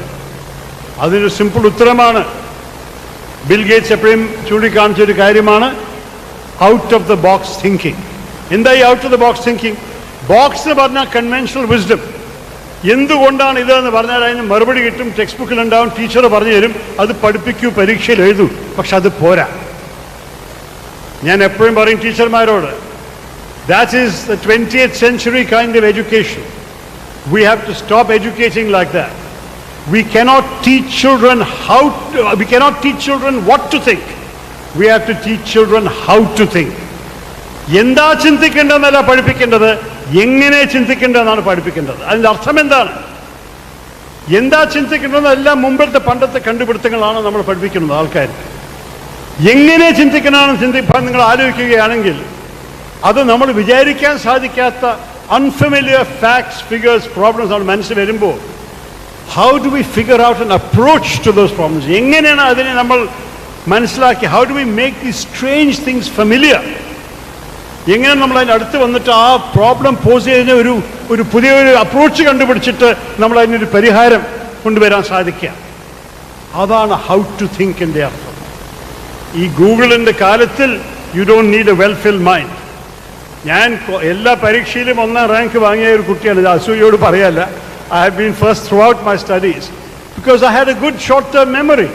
അതിനൊരു സിമ്പിൾ ഉത്തരമാണ്. ബിൽ ഗേറ്റ്സ് എപ്പോഴും ചൂണ്ടിക്കാണിച്ചൊരു കാര്യമാണ് out of the box thinking. എന്താ ഈ out of the box thinking? Box എന്ന് പറഞ്ഞാൽ കൺവെൻഷണൽ വിസ്ഡം. എന്തുകൊണ്ടാണ് ഇതെന്ന് പറഞ്ഞാൽ അതിന് മറുപടി കിട്ടും, ടെക്സ്റ്റ് ബുക്കിലുണ്ടാവും, ടീച്ചർ പറഞ്ഞു തരും, അത് പഠിപ്പിക്കൂ, പരീക്ഷയിൽ എഴുതൂ. പക്ഷെ അത് പോരാ. ഞാൻ എപ്പോഴും പറയും ടീച്ചർമാരോട്, that is the 20th century kind of education. We have to stop educating like that. We cannot teach children what to think. We have to teach children how to think. എന്താ ചിന്തിക്കേണ്ടതെന്നല്ല പഠിപ്പിക്കേണ്ടത്, എങ്ങനെ ചിന്തിക്കേണ്ടതെന്നാണ് പഠിപ്പിക്കേണ്ടത്. അതിൻ്റെ അർത്ഥം എന്താണ്? എന്താ ചിന്തിക്കേണ്ടതെല്ലാം മുമ്പത്തെ പണ്ടത്തെ കണ്ടുപിടുത്തങ്ങളാണ് നമ്മൾ പഠിപ്പിക്കുന്നത് ആൾക്കാർ. എങ്ങനെ ചിന്തിക്കണമെന്ന് ചിന്തിക്കാൻ നിങ്ങൾ ആലോചിക്കുകയാണെങ്കിൽ അത് നമ്മൾ വിചാരിക്കാൻ സാധിക്കാത്ത അൺഫെമിലിയർ ഫാക്ട്സ്, ഫിഗേഴ്സ്, പ്രോബ്ലംസ് നമ്മുടെ മനസ്സിൽ വരുമ്പോൾ how do we figure out an approach to those problems? എങ്ങനെയാണ് അതിനെ നമ്മൾ മനസ്സിലാക്കി? How do we make these strange things familiar? എങ്ങനെ നമ്മൾ അതിൻ്റെ അടുത്ത് വന്നിട്ട് ആ പ്രോബ്ലം പോസ് ചെയ്തതിന് ഒരു പുതിയൊരു അപ്രോച്ച് കണ്ടുപിടിച്ചിട്ട് നമ്മൾ അതിനൊരു പരിഹാരം കൊണ്ടുവരാൻ സാധിക്കുക? അതാണ് ഹൗ ടു തിങ്കിൻ്റെ അർത്ഥം. ഈ ഗൂഗിളിൻ്റെ കാലത്തിൽ you don't need A well filled mind. ഞാൻ എല്ലാ പരീക്ഷയിലും 1ാം റാങ്ക് വാങ്ങിയ ഒരു കുട്ടിയാണ്. ഇത് അസൂയോട് പറയല്ല. I have been first throughout my studies because I had a good short-term memory.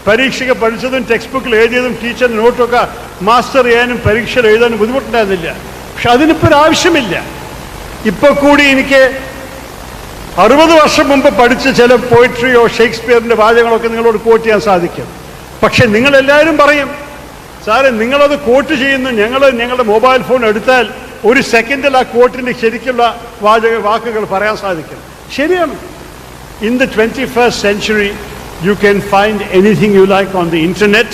പരീക്ഷയ്ക്ക് പഠിച്ചതും ടെക്സ്റ്റ് ബുക്കിൽ എഴുതിയതും ടീച്ചർ നോട്ടൊക്കെ മാസ്റ്റർ ചെയ്യാനും പരീക്ഷയിൽ എഴുതാനും ബുദ്ധിമുട്ടുണ്ടായിരുന്നില്ല. പക്ഷെ അതിനിപ്പോൾ ഒരു ആവശ്യമില്ല. ഇപ്പോൾ കൂടി എനിക്ക് 60 വർഷം മുമ്പ് പഠിച്ച ചില പോയിട്രിയോ ഷേക്സ്പിയറിൻ്റെ വാചകങ്ങളൊക്കെ നിങ്ങളോട് കോട്ട് ചെയ്യാൻ സാധിക്കും. പക്ഷെ നിങ്ങളെല്ലാവരും പറയും, സാറേ നിങ്ങളത് കോട്ട് ചെയ്യുന്നു, ഞങ്ങളുടെ മൊബൈൽ ഫോൺ എടുത്താൽ 1 സെക്കൻഡിൽ ആ കോട്ടിൻ്റെ ശരിക്കുള്ള വാക്കുകൾ പറയാൻ സാധിക്കും. ശരിയാണ്. In the 21st century you can find anything you like on the internet.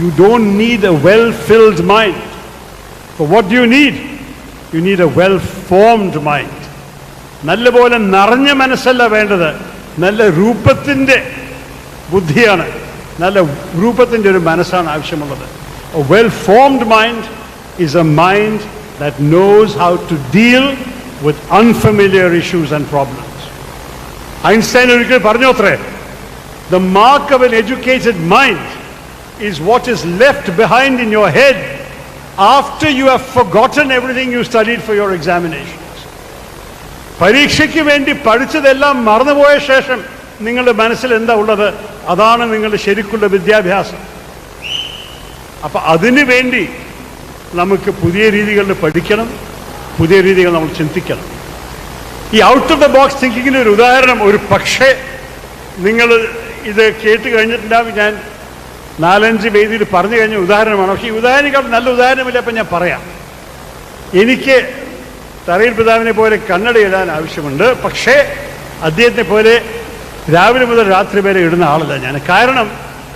You don't need a well-filled mind. But what do you need? You need a well-formed mind. നല്ലപോലെ നിറഞ്ഞ മനസ്സല്ല വേണ്ടത്, നല്ല രൂപത്തിൻ്റെ ബുദ്ധിയാണ്, നല്ല രൂപത്തിൻ്റെ ഒരു മനസ്സാണ് ആവശ്യമുള്ളത്. A well-formed mind is a mind that knows how to deal with unfamiliar issues and problems. Einstein ഒരിക്കൽ പറഞ്ഞു അത്രേ, the mark of an educated mind is what is left behind in your head after you have forgotten everything you studied for your examinations. പരീക്ഷയ്ക്ക് വേണ്ടി പഠിച്ചതെല്ലാം മറന്നുപോയ ശേഷം നിങ്ങളുടെ മനസ്സിൽ എന്താ ഉള്ളത്? അതാണ് നിങ്ങളുടെ ശരിക്കുള്ള വിദ്യാഭ്യാസം. അപ്പം അതിനു വേണ്ടി നമുക്ക് പുതിയ രീതികളിൽ പഠിക്കണം, പുതിയ രീതികൾ നമ്മൾ ചിന്തിക്കണം. ഈ ഔട്ട് ഓഫ് ദ ബോക്സ് തിങ്കിങ്ങിൻ്റെ ഒരു ഉദാഹരണം, ഒരു പക്ഷേ നിങ്ങൾ ഇത് കേട്ട് കഴിഞ്ഞിട്ടുണ്ടാവും, ഞാൻ 4-5 വേദിയിൽ പറഞ്ഞു കഴിഞ്ഞ ഉദാഹരണമാണ്. പക്ഷേ ഈ ഉദാഹരണക്കാൾ നല്ല ഉദാഹരണമില്ല. അപ്പം ഞാൻ പറയാം. എനിക്ക് തറയിൽ പിതാവിനെ പോലെ കണ്ണട ഇടാൻ ആവശ്യമുണ്ട്. പക്ഷേ അദ്ദേഹത്തെ പോലെ രാവിലെ മുതൽ രാത്രി വരെ ഇടുന്ന ആളല്ല ഞാൻ. കാരണം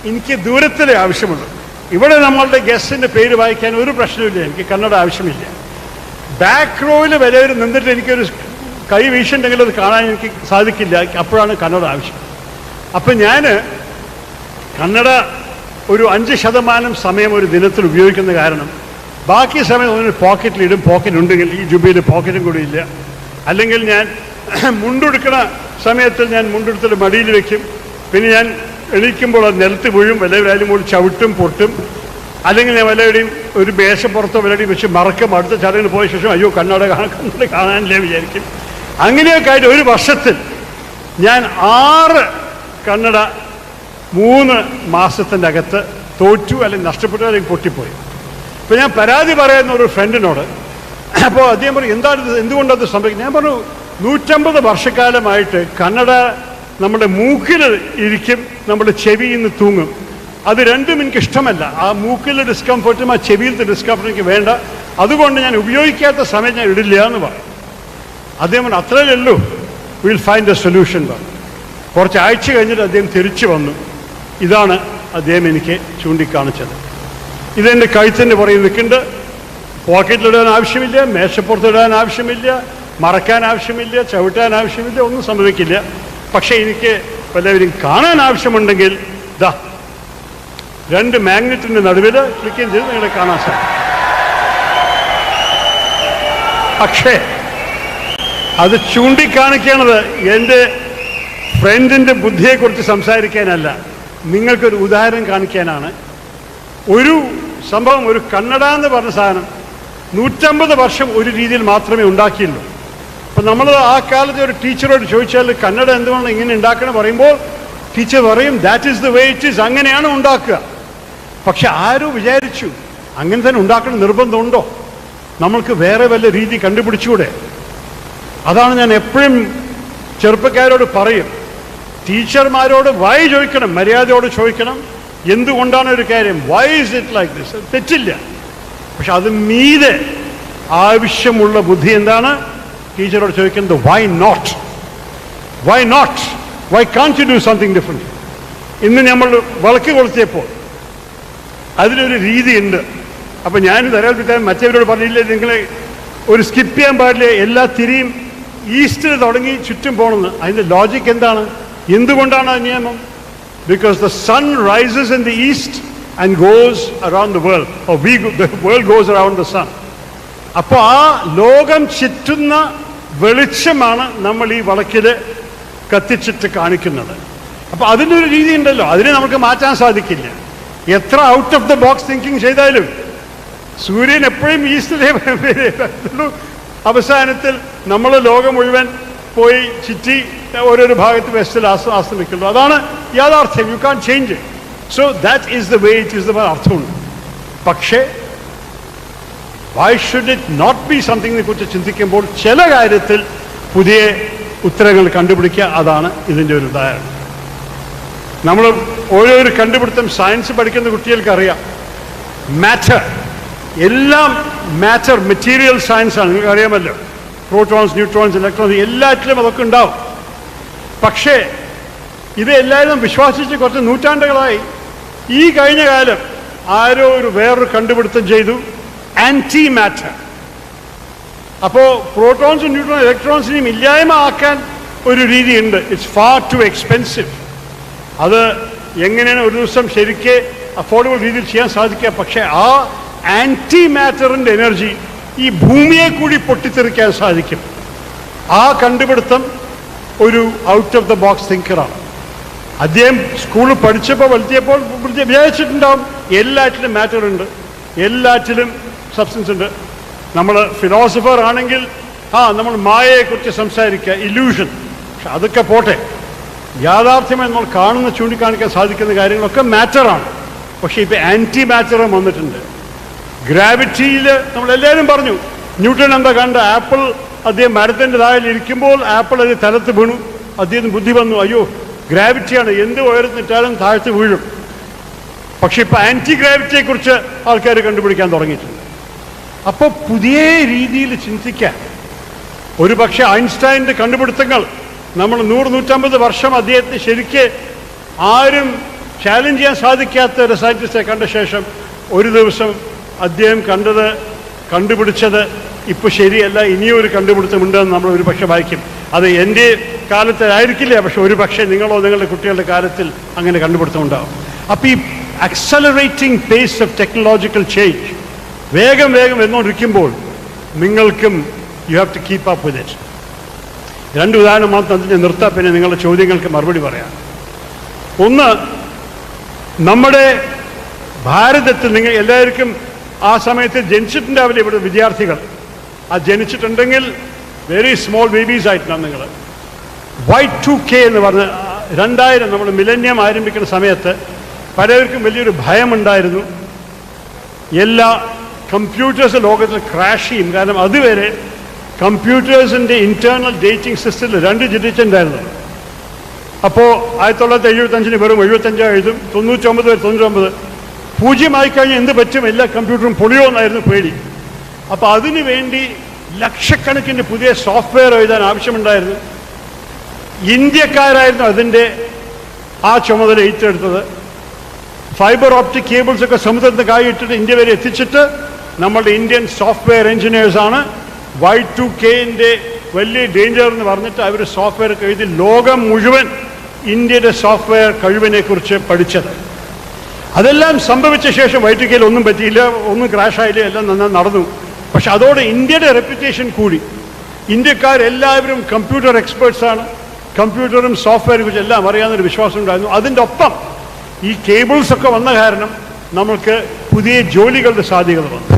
എനിക്ക് ദൂരത്തിലെ ആവശ്യമുള്ളൂ. ഇവിടെ നമ്മളുടെ ഗസ്റ്റിൻ്റെ പേര് വായിക്കാൻ ഒരു പ്രശ്നമില്ല, എനിക്ക് കണ്ണട ആവശ്യമില്ല. ബാക്ക് റോയിൽ വരെ നിന്നിട്ട് എനിക്കൊരു കൈ വീശുണ്ടെങ്കിൽ അത് കാണാൻ എനിക്ക് സാധിക്കില്ല, അപ്പോഴാണ് കണ്ണട ആവശ്യം. അപ്പം ഞാൻ കണ്ണട ഒരു 5% സമയം ഒരു ദിനത്തിൽ ഉപയോഗിക്കുന്ന കാരണം ബാക്കി സമയം ഒന്ന് പോക്കറ്റിലിടും. പോക്കറ്റ് ഉണ്ടെങ്കിൽ, ഈ ജുബയിൽ പോക്കറ്റും കൂടി ഇല്ല. അല്ലെങ്കിൽ ഞാൻ മുണ്ടെടുക്കുന്ന സമയത്തിൽ ഞാൻ മുണ്ടെടുത്തിട്ട് മടിയിൽ വെക്കും. പിന്നെ ഞാൻ എണീക്കുമ്പോൾ അത് നിലത്ത് വീഴും, വല്ലവരും കൂടി ചവിട്ടും പൊട്ടും. അല്ലെങ്കിൽ ഞാൻ വല്ലവരുടെയും ഒരു മേശപ്പുറത്തോ വല്ലവരുടെയും വെച്ച് മറക്കും. അടുത്ത ചടങ്ങിന് പോയ ശേഷം അയ്യോ കണ്ണട കാണാനില്ലേ വിചാരിക്കും. അങ്ങനെയൊക്കെ ആയിട്ട് ഒരു വർഷത്തിൽ ഞാൻ 6 കണ്ണട 3 മാസത്തിൻ്റെ അകത്ത് തോറ്റു, അല്ലെങ്കിൽ നഷ്ടപ്പെട്ടു, അല്ലെങ്കിൽ പൊട്ടിപ്പോയി. അപ്പോൾ ഞാൻ പരാതി പറയുന്ന ഒരു ഫ്രണ്ടിനോട്, അപ്പോൾ അദ്ദേഹം പറഞ്ഞു എന്താണ് എന്തുകൊണ്ടത് സംഭവിക്കുന്നത്? ഞാൻ പറഞ്ഞു 150 വർഷക്കാലമായിട്ട് കന്നഡ നമ്മുടെ മൂക്കിൽ ഇരിക്കും, നമ്മുടെ ചെവിയിൽ നിന്ന് തൂങ്ങും. അത് രണ്ടും എനിക്കിഷ്ടമല്ല. ആ മൂക്കിലെ ഡിസ്കംഫർട്ടും ആ ചെവിയിലത്തെ ഡിസ്കംഫർട്ടും എനിക്ക് വേണ്ട. അതുകൊണ്ട് ഞാൻ ഉപയോഗിക്കാത്ത സമയം ഞാൻ ഇടില്ല എന്ന് പറയും. അദ്ദേഹം അത്രയേ ഉള്ളൂ, വിൽ ഫൈൻഡ് എ സൊല്യൂഷൻ പറഞ്ഞു. കുറച്ച് ആഴ്ച കഴിഞ്ഞിട്ട് അദ്ദേഹം തിരിച്ചു വന്നു. ഇതാണ് അദ്ദേഹം എനിക്ക് ചൂണ്ടിക്കാണിച്ചത്. ഇതെൻ്റെ കഴുത്തിൻ്റെ പുറകിൽ നിൽക്കുന്നുണ്ട്. പോക്കറ്റിലിടാൻ ആവശ്യമില്ല, മേശപ്പുറത്തിടാൻ ആവശ്യമില്ല, മറക്കാൻ ആവശ്യമില്ല, ചവിട്ടാൻ ആവശ്യമില്ല, ഒന്നും സംഭവിക്കില്ല. പക്ഷേ എനിക്ക് വല്ലവരും കാണാൻ ആവശ്യമുണ്ടെങ്കിൽ ദാ 2 മാഗ്നറ്റിൻ്റെ നടുവിൽ ക്ലിക്ക് ചെയ്ത് നിങ്ങളെ കാണാൻ സാധിക്കും. പക്ഷേ അത് ചൂണ്ടിക്കാണിക്കണത് എൻ്റെ ഫ്രണ്ടിൻ്റെ ബുദ്ധിയെക്കുറിച്ച് സംസാരിക്കാനല്ല, നിങ്ങൾക്കൊരു ഉദാഹരണം കാണിക്കാനാണ്. ഒരു സംഭവം, ഒരു കന്നഡ എന്ന് പറഞ്ഞ സാധനം 150 വർഷം ഒരു രീതിയിൽ മാത്രമേ ഉണ്ടാക്കിയുള്ളൂ. അപ്പം നമ്മൾ ആ കാലത്ത് ഒരു ടീച്ചറോട് ചോദിച്ചാൽ കന്നഡ എന്തുകൊണ്ട് ഇങ്ങനെ ഉണ്ടാക്കണം പറയുമ്പോൾ ടീച്ചർ പറയും that is the way it is, അങ്ങനെയാണ് ഉണ്ടാക്കുക. പക്ഷെ ആരോ വിചാരിച്ചു അങ്ങനെ തന്നെ ഉണ്ടാക്കണം നിർബന്ധമുണ്ടോ, നമ്മൾക്ക് വേറെ വല്ല രീതി കണ്ടുപിടിച്ചുകൂടെ? അതാണ് ഞാൻ എപ്പോഴും ചെറുപ്പക്കാരോട് പറയും, ടീച്ചർമാരോട് വൈ ചോദിക്കണം, മര്യാദയോട് ചോദിക്കണം. എന്തുകൊണ്ടാണ് ഒരു കാര്യം, why is it like this, തെറ്റില്ല. പക്ഷെ അത് മീതെ ആവശ്യമുള്ള ബുദ്ധി എന്താണ്, ടീച്ചറോട് ചോദിക്കുന്നത് why not, why not, why can't you do something different. ഇന്ന് നമ്മൾ വിളക്ക് കൊളുത്തിയപ്പോൾ അതിലൊരു രീതിയുണ്ട്. അപ്പം ഞാനിത് ഒരാൾ മറ്റവരോട് പറഞ്ഞില്ലേ, നിങ്ങൾ ഒരു സ്കിപ്പ് ചെയ്യാൻ പാടില്ല, എല്ലാ തിരിയും ഈസ്റ്റിൽ തുടങ്ങി ചുറ്റും പോകണമെന്ന്. അതിൻ്റെ ലോജിക്ക് എന്താണ്, എന്തുകൊണ്ടാണ് ആ നിയമം? Because the sun rises in the east and goes around the world, or the world goes around the sun. അപ്പോൾ ആ ലോകം ചുറ്റുന്ന വെളിച്ചമാണ് നമ്മൾ ഈ വിളക്കിൽ കത്തിച്ചിട്ട് കാണിക്കുന്നത്. അപ്പോൾ അതിനൊരു രീതി ഉണ്ടല്ലോ, അതിനെ നമുക്ക് മാറ്റാൻ സാധിക്കില്ല. എത്ര out of the box thinking ചെയ്താലും സൂര്യൻ എപ്പോഴും ഈസ്റ്റിലേ വരുള്ളൂ. അവസാനത്തിൽ നമ്മൾ ലോകം മുഴുവൻ പോയി ചുറ്റി ഓരോരോ ഭാഗത്ത് വെസ്റ്റിൽ ആസ്തമിക്കുള്ളൂ. അതാണ് യാഥാർത്ഥ്യം. You can change. So that is the way it is the അർത്ഥമുണ്ട്. പക്ഷേ why should it not be സംതിങ്ങിനെ കുറിച്ച് ചിന്തിക്കുമ്പോൾ ചില കാര്യത്തിൽ പുതിയ ഉത്തരങ്ങൾ കണ്ടുപിടിക്കുക, അതാണ് ഇതിൻ്റെ ഒരു ഉദാഹരണം. നമ്മൾ ഓരോരോ കണ്ടുപിടുത്തം സയൻസ് പഠിക്കുന്ന കുട്ടികൾക്ക് അറിയാം. മാറ്റർ, എല്ലാം മാറ്റർ, മെറ്റീരിയൽ സയൻസാണ്, നിങ്ങൾക്ക് അറിയാമല്ലോ. പ്രോട്ടോൺസ്, ന്യൂട്രോൺസ്, ഇലക്ട്രോൺസ്, എല്ലാറ്റിലും അതൊക്കെ ഉണ്ടാവും. പക്ഷേ ഇത് എല്ലാവരും വിശ്വസിച്ച് കുറച്ച് നൂറ്റാണ്ടുകളായി. ഈ കഴിഞ്ഞ കാലം ആരോ വേറൊരു കണ്ടുപിടുത്തം ചെയ്തു, ആൻറ്റി മാറ്റർ. അപ്പോൾ പ്രോട്ടോൺസും ന്യൂട്രോൺ ഇലക്ട്രോൺസിനെയും ഇല്ലായ്മ ആക്കാൻ ഒരു രീതിയുണ്ട്. It's far to expensive. അത് എങ്ങനെയാണ് ഒരു ദിവസം ശരിക്ക് അഫോർഡബിൾ രീതിയിൽ ചെയ്യാൻ സാധിക്കുക? പക്ഷേ ആ ആൻറ്റി മാറ്ററിൻ്റെ എനർജി ഈ ഭൂമിയെ കൂടി പൊട്ടിത്തെറിക്കാൻ സാധിക്കും. ആ കണ്ടുപിടുത്തം ഒരു ഔട്ട് ഓഫ് ദ ബോക്സ് തിങ്കറാണ്. അദ്ദേഹം സ്കൂളിൽ പഠിച്ചപ്പോൾ വളർത്തിയപ്പോൾ വിചാരിച്ചിട്ടുണ്ടാവും എല്ലാറ്റിലും മാറ്റർ ഉണ്ട്, എല്ലാറ്റിലും സബ്സ്റ്റൻസ് ഉണ്ട്. നമ്മൾ ഫിലോസഫർ ആണെങ്കിൽ നമ്മൾ മായയെക്കുറിച്ച് സംസാരിക്കുക, ഇല്യൂഷൻ. പക്ഷെ അതൊക്കെ പോട്ടെ, യാഥാർത്ഥ്യമായി നമ്മൾ കാണുന്ന ചൂണ്ടിക്കാണിക്കാൻ സാധിക്കുന്ന കാര്യങ്ങളൊക്കെ മാറ്ററാണ്. പക്ഷേ ഇപ്പോൾ ആൻറ്റി മാറ്ററും വന്നിട്ടുണ്ട്. ഗ്രാവിറ്റിയിൽ നമ്മളെല്ലാവരും പറഞ്ഞു, ന്യൂട്ടൺ എന്താ കണ്ട, ആപ്പിൾ അദ്ദേഹം മരത്തിൻ്റെ താഴെ ഇരിക്കുമ്പോൾ ആപ്പിൾ അത് തലത്ത് വീണു. അദ്ദേഹത്തിന് ബുദ്ധി വന്നു, അയ്യോ ഗ്രാവിറ്റിയാണ്, എന്ത് ഉയർന്നിട്ടാലും താഴ്ത്ത് വീഴും. പക്ഷെ ഇപ്പോൾ ആൻറ്റി ഗ്രാവിറ്റിയെക്കുറിച്ച് ആൾക്കാർ കണ്ടുപിടിക്കാൻ തുടങ്ങിയിട്ടുണ്ട്. അപ്പോൾ പുതിയ രീതിയിൽ ചിന്തിക്കാൻ, ഒരു പക്ഷേ ഐൻസ്റ്റൈൻ്റെ കണ്ടുപിടുത്തങ്ങൾ നമ്മൾ 100-150 വർഷം അദ്ദേഹത്തെ ശരിക്ക് ആരും ചാലഞ്ച് ചെയ്യാൻ സാധിക്കാത്ത ഒരു സയൻറ്റിസ്റ്റിനെ കണ്ട ശേഷം ഒരു ദിവസം അദ്ദേഹം കണ്ടുപിടിച്ചത് ഇപ്പോൾ ശരിയല്ല, ഇനിയും ഒരു കണ്ടുപിടുത്തമുണ്ടെന്ന് നമ്മൾ ഒരു പക്ഷേ വായിക്കും. അത് എൻ്റെ കാലത്തായിരിക്കില്ല, പക്ഷെ ഒരു പക്ഷേ നിങ്ങളോ നിങ്ങളുടെ കുട്ടികളുടെ കാലത്തിൽ അങ്ങനെ കണ്ടുപിടുത്തം ഉണ്ടാകും. അപ്പോൾ ഈ accelerating pace of technological change വേഗം വന്നുകൊണ്ടിരിക്കുമ്പോൾ നിങ്ങൾക്കും you have to keep up with it. 2 ഉദാഹരണം മാത്രം അതിനെ നിർത്താം, പിന്നെ നിങ്ങളുടെ ചോദ്യങ്ങൾക്ക് മറുപടി പറയാം. ഒന്ന്, നമ്മുടെ ഭാരതത്തിൽ നിങ്ങൾ എല്ലാവർക്കും ആ സമയത്ത് ജനിച്ചിട്ടുണ്ടാവില്ല ഇവിടെ വിദ്യാർത്ഥികൾ. ആ ജനിച്ചിട്ടുണ്ടെങ്കിൽ വെരി സ്മോൾ ബേബീസ് ആയിട്ടാണ് നിങ്ങൾ. Y2K എന്ന് പറഞ്ഞ് 2000 നമ്മൾ മിലന്യം ആരംഭിക്കുന്ന സമയത്ത് പലർക്കും വലിയൊരു ഭയമുണ്ടായിരുന്നു. എല്ലാ കമ്പ്യൂട്ടേഴ്സ് ലോകത്തിൽ ക്രാഷ് ചെയ്യും. കാരണം അതുവരെ കമ്പ്യൂട്ടേഴ്സിൻ്റെ ഇൻറ്റേർണൽ ഡേറ്റിംഗ് സിസ്റ്റത്തിൽ 2 ഡിജിറ്റ് ഉണ്ടായിരുന്നു. അപ്പോൾ 1975 വെറും 75 എഴുതും, 99 99 0 കഴിഞ്ഞാൽ എന്ത് പറ്റും, എല്ലാ കമ്പ്യൂട്ടറും പൊളിയോന്നായിരുന്നു പേടി. അപ്പോൾ അതിനു വേണ്ടി ലക്ഷക്കണക്കിന് പുതിയ സോഫ്റ്റ്വെയർ എഴുതാൻ ആവശ്യമുണ്ടായിരുന്നു. ഇന്ത്യക്കാരായിരുന്നു അതിൻ്റെ ആ ചുമതല ഏറ്റെടുത്തത്. ഫൈബർ ഓപ്റ്റിക് കേബിൾസൊക്കെ സമുദ്രത്തിന് കായിട്ടിട്ട് ഇന്ത്യ വരെ എത്തിച്ചിട്ട് നമ്മളുടെ ഇന്ത്യൻ സോഫ്റ്റ്വെയർ എഞ്ചിനീയേഴ്സാണ് Y2K-ൻ്റെ വലിയ ഡേഞ്ചർ എന്ന് പറഞ്ഞിട്ട് അവർ സോഫ്റ്റ്വെയർ എഴുതി ലോകം മുഴുവൻ ഇന്ത്യയുടെ സോഫ്റ്റ്വെയർ കഴിവിനെക്കുറിച്ച് പഠിച്ചത്. അതെല്ലാം സംഭവിച്ച ശേഷം Y2K-ൽ ഒന്നും പറ്റിയില്ല, ഒന്നും ക്രാഷായില്ല, എല്ലാം നന്നായി നടന്നു. പക്ഷെ അതോടെ ഇന്ത്യയുടെ റെപ്യൂട്ടേഷൻ കൂടി. ഇന്ത്യക്കാരെല്ലാവരും കമ്പ്യൂട്ടർ എക്സ്പേർട്സാണ്, കമ്പ്യൂട്ടറും സോഫ്റ്റ്വെയറെ കുറിച്ച് എല്ലാം അറിയാവുന്നൊരു വിശ്വാസം ഉണ്ടായിരുന്നു. അതിൻ്റെ ഒപ്പം ഈ കേബിൾസൊക്കെ വന്ന കാരണം നമ്മൾക്ക് പുതിയ ജോലികളുടെ സാധ്യതകൾ വന്നു.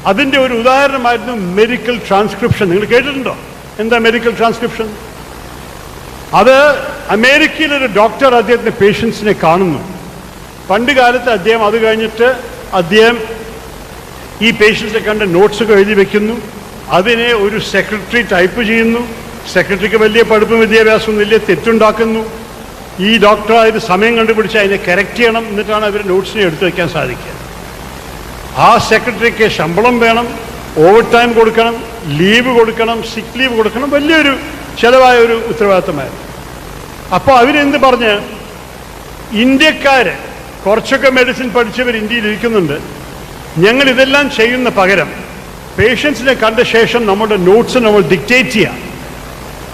അതിൻ്റെ ഒരു ഉദാഹരണമായിരുന്നു മെഡിക്കൽ ട്രാൻസ്ക്രിപ്ഷൻ. നിങ്ങൾ കേട്ടിട്ടുണ്ടോ എന്താ മെഡിക്കൽ ട്രാൻസ്ക്രിപ്ഷൻ? അത് അമേരിക്കയിലൊരു ഡോക്ടർ അദ്ദേഹത്തിൻ്റെ പേഷ്യൻസിനെ കാണുന്നു. പണ്ട് കാലത്ത് അദ്ദേഹം അത് കഴിഞ്ഞിട്ട് അദ്ദേഹം ഈ പേഷ്യൻസിനെ കണ്ട് നോട്ട്സൊക്കെ എഴുതി വെക്കുന്നു. അതിനെ ഒരു സെക്രട്ടറി ടൈപ്പ് ചെയ്യുന്നു. സെക്രട്ടറിക്ക് വലിയ പഠിപ്പും വിദ്യാഭ്യാസമൊന്നുമില്ല, തെറ്റുണ്ടാക്കുന്നു. ഈ ഡോക്ടർ അതിന് സമയം കണ്ടുപിടിച്ച് അതിനെ കറക്റ്റ് ചെയ്യണം, എന്നിട്ടാണ് അവർ നോട്ട്സിനെ എടുത്തു വയ്ക്കാൻ സാധിക്കുക. ആ സെക്രട്ടറിക്ക് ശമ്പളം വേണം, ഓവർ ടൈം കൊടുക്കണം, ലീവ് കൊടുക്കണം, സിക്ക് ലീവ് കൊടുക്കണം, വലിയൊരു ചിലവായ ഒരു ഉത്തരവാദിത്തമായിരുന്നു. അപ്പോൾ അവരെന്ത് പറഞ്ഞ്, ഇന്ത്യക്കാർ കുറച്ചൊക്കെ മെഡിസിൻ പഠിച്ചവർ ഇന്ത്യയിൽ ഇരിക്കുന്നുണ്ട്, ഞങ്ങൾ ഇതെല്ലാം ചെയ്യുന്ന പകരം പേഷ്യൻസിനെ കണ്ട ശേഷം നമ്മുടെ നോട്ട്സ് നമ്മൾ ഡിക്റ്റേറ്റ് ചെയ്യാം,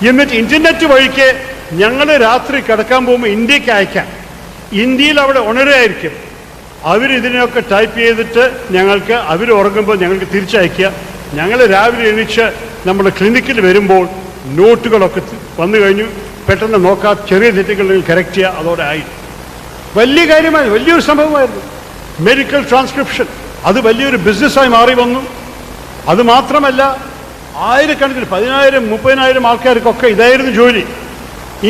എന്നിട്ട് ഇൻ്റർനെറ്റ് വഴിക്ക് ഞങ്ങൾ രാത്രി കിടക്കാൻ പോകുമ്പോൾ ഇന്ത്യക്ക് അയക്കാം, ഇന്ത്യയിൽ അവിടെ ഉണരായിരിക്കും, അവരിതിനെയൊക്കെ ടൈപ്പ് ചെയ്തിട്ട് ഞങ്ങൾക്ക് അവർ ഉറങ്ങുമ്പോൾ ഞങ്ങൾക്ക് തിരിച്ചയക്കുക, ഞങ്ങൾ രാവിലെ എണീച്ച് നമ്മുടെ ക്ലിനിക്കിൽ വരുമ്പോൾ നോട്ടുകളൊക്കെ വന്നു കഴിഞ്ഞു, പെട്ടെന്ന് നോക്കാം, ചെറിയ തെറ്റുകൾ കറക്റ്റ് ചെയ്യുക, അതോടെ ആയി. വലിയ കാര്യമായി, വലിയൊരു സംഭവമായിരുന്നു മെഡിക്കൽ ട്രാൻസ്ക്രിപ്ഷൻ. അത് വലിയൊരു ബിസിനസ്സായി മാറി വന്നു. അതുമാത്രമല്ല, ആയിരക്കണക്കിന് 10,000 30,000 ആൾക്കാർക്കൊക്കെ ഇതായിരുന്നു ജോലി.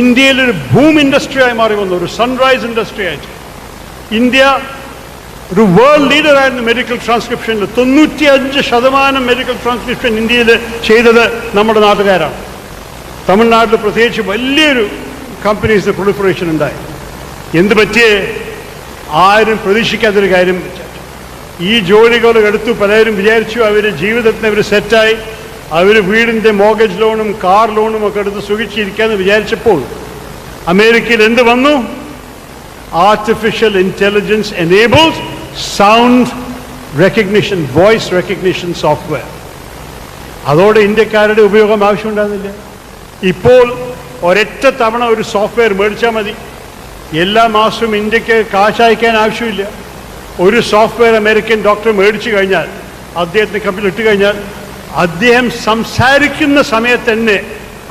ഇന്ത്യയിലൊരു ബൂം ഇൻഡസ്ട്രിയായി മാറി വന്നു, ഒരു സൺറൈസ് ഇൻഡസ്ട്രി ആയിട്ട്. ഇന്ത്യ ഒരു വേൾഡ് ലീഡറായിരുന്നു മെഡിക്കൽ ട്രാൻസ്ക്രിപ്ഷനിൽ. 95% മെഡിക്കൽ ട്രാൻസ്ക്രിപ്ഷൻ ഇന്ത്യയിൽ ചെയ്തത് നമ്മുടെ നാട്ടുകാരാണ്. തമിഴ്നാട്ടിൽ പ്രത്യേകിച്ച് വലിയൊരു കമ്പനീസിന് പ്രൊളിഫറേഷൻ ഉണ്ടായി. എന്ത് പറ്റിയേ? ആരും പ്രതീക്ഷിക്കാത്തൊരു കാര്യം. ഈ ജോലികൾ എടുത്തു പലരും വിചാരിച്ചു അവർ ജീവിതത്തിന് അവർ സെറ്റായി, അവർ വീടിൻ്റെ മോർഗേജ് ലോണും കാർ ലോണും ഒക്കെ എടുത്ത് സുഖിച്ചിരിക്കാമെന്ന് വിചാരിച്ചപ്പോൾ അമേരിക്കയിൽ എന്ത് വന്നു? Artificial intelligence enabled sound recognition, voice recognition software. അതോടെ ഇന്ത്യക്കാരുടെ ഉപയോഗം ആവശ്യമുണ്ടാകുന്നില്ല. ഇപ്പോൾ ഒരൊറ്റ തവണ ഒരു സോഫ്റ്റ്വെയർ മേടിച്ചാൽ മതി, എല്ലാ മാസവും ഇന്ത്യക്ക് കാശ് അയക്കാൻ ആവശ്യമില്ല. ഒരു സോഫ്റ്റ്വെയർ അമേരിക്കൻ ഡോക്ടർ മേടിച്ചു കഴിഞ്ഞാൽ, അദ്ദേഹത്തിൻ്റെ കമ്പനിയിൽ ഇട്ട് കഴിഞ്ഞാൽ, അദ്ദേഹം സംസാരിക്കുന്ന സമയത്ത് തന്നെ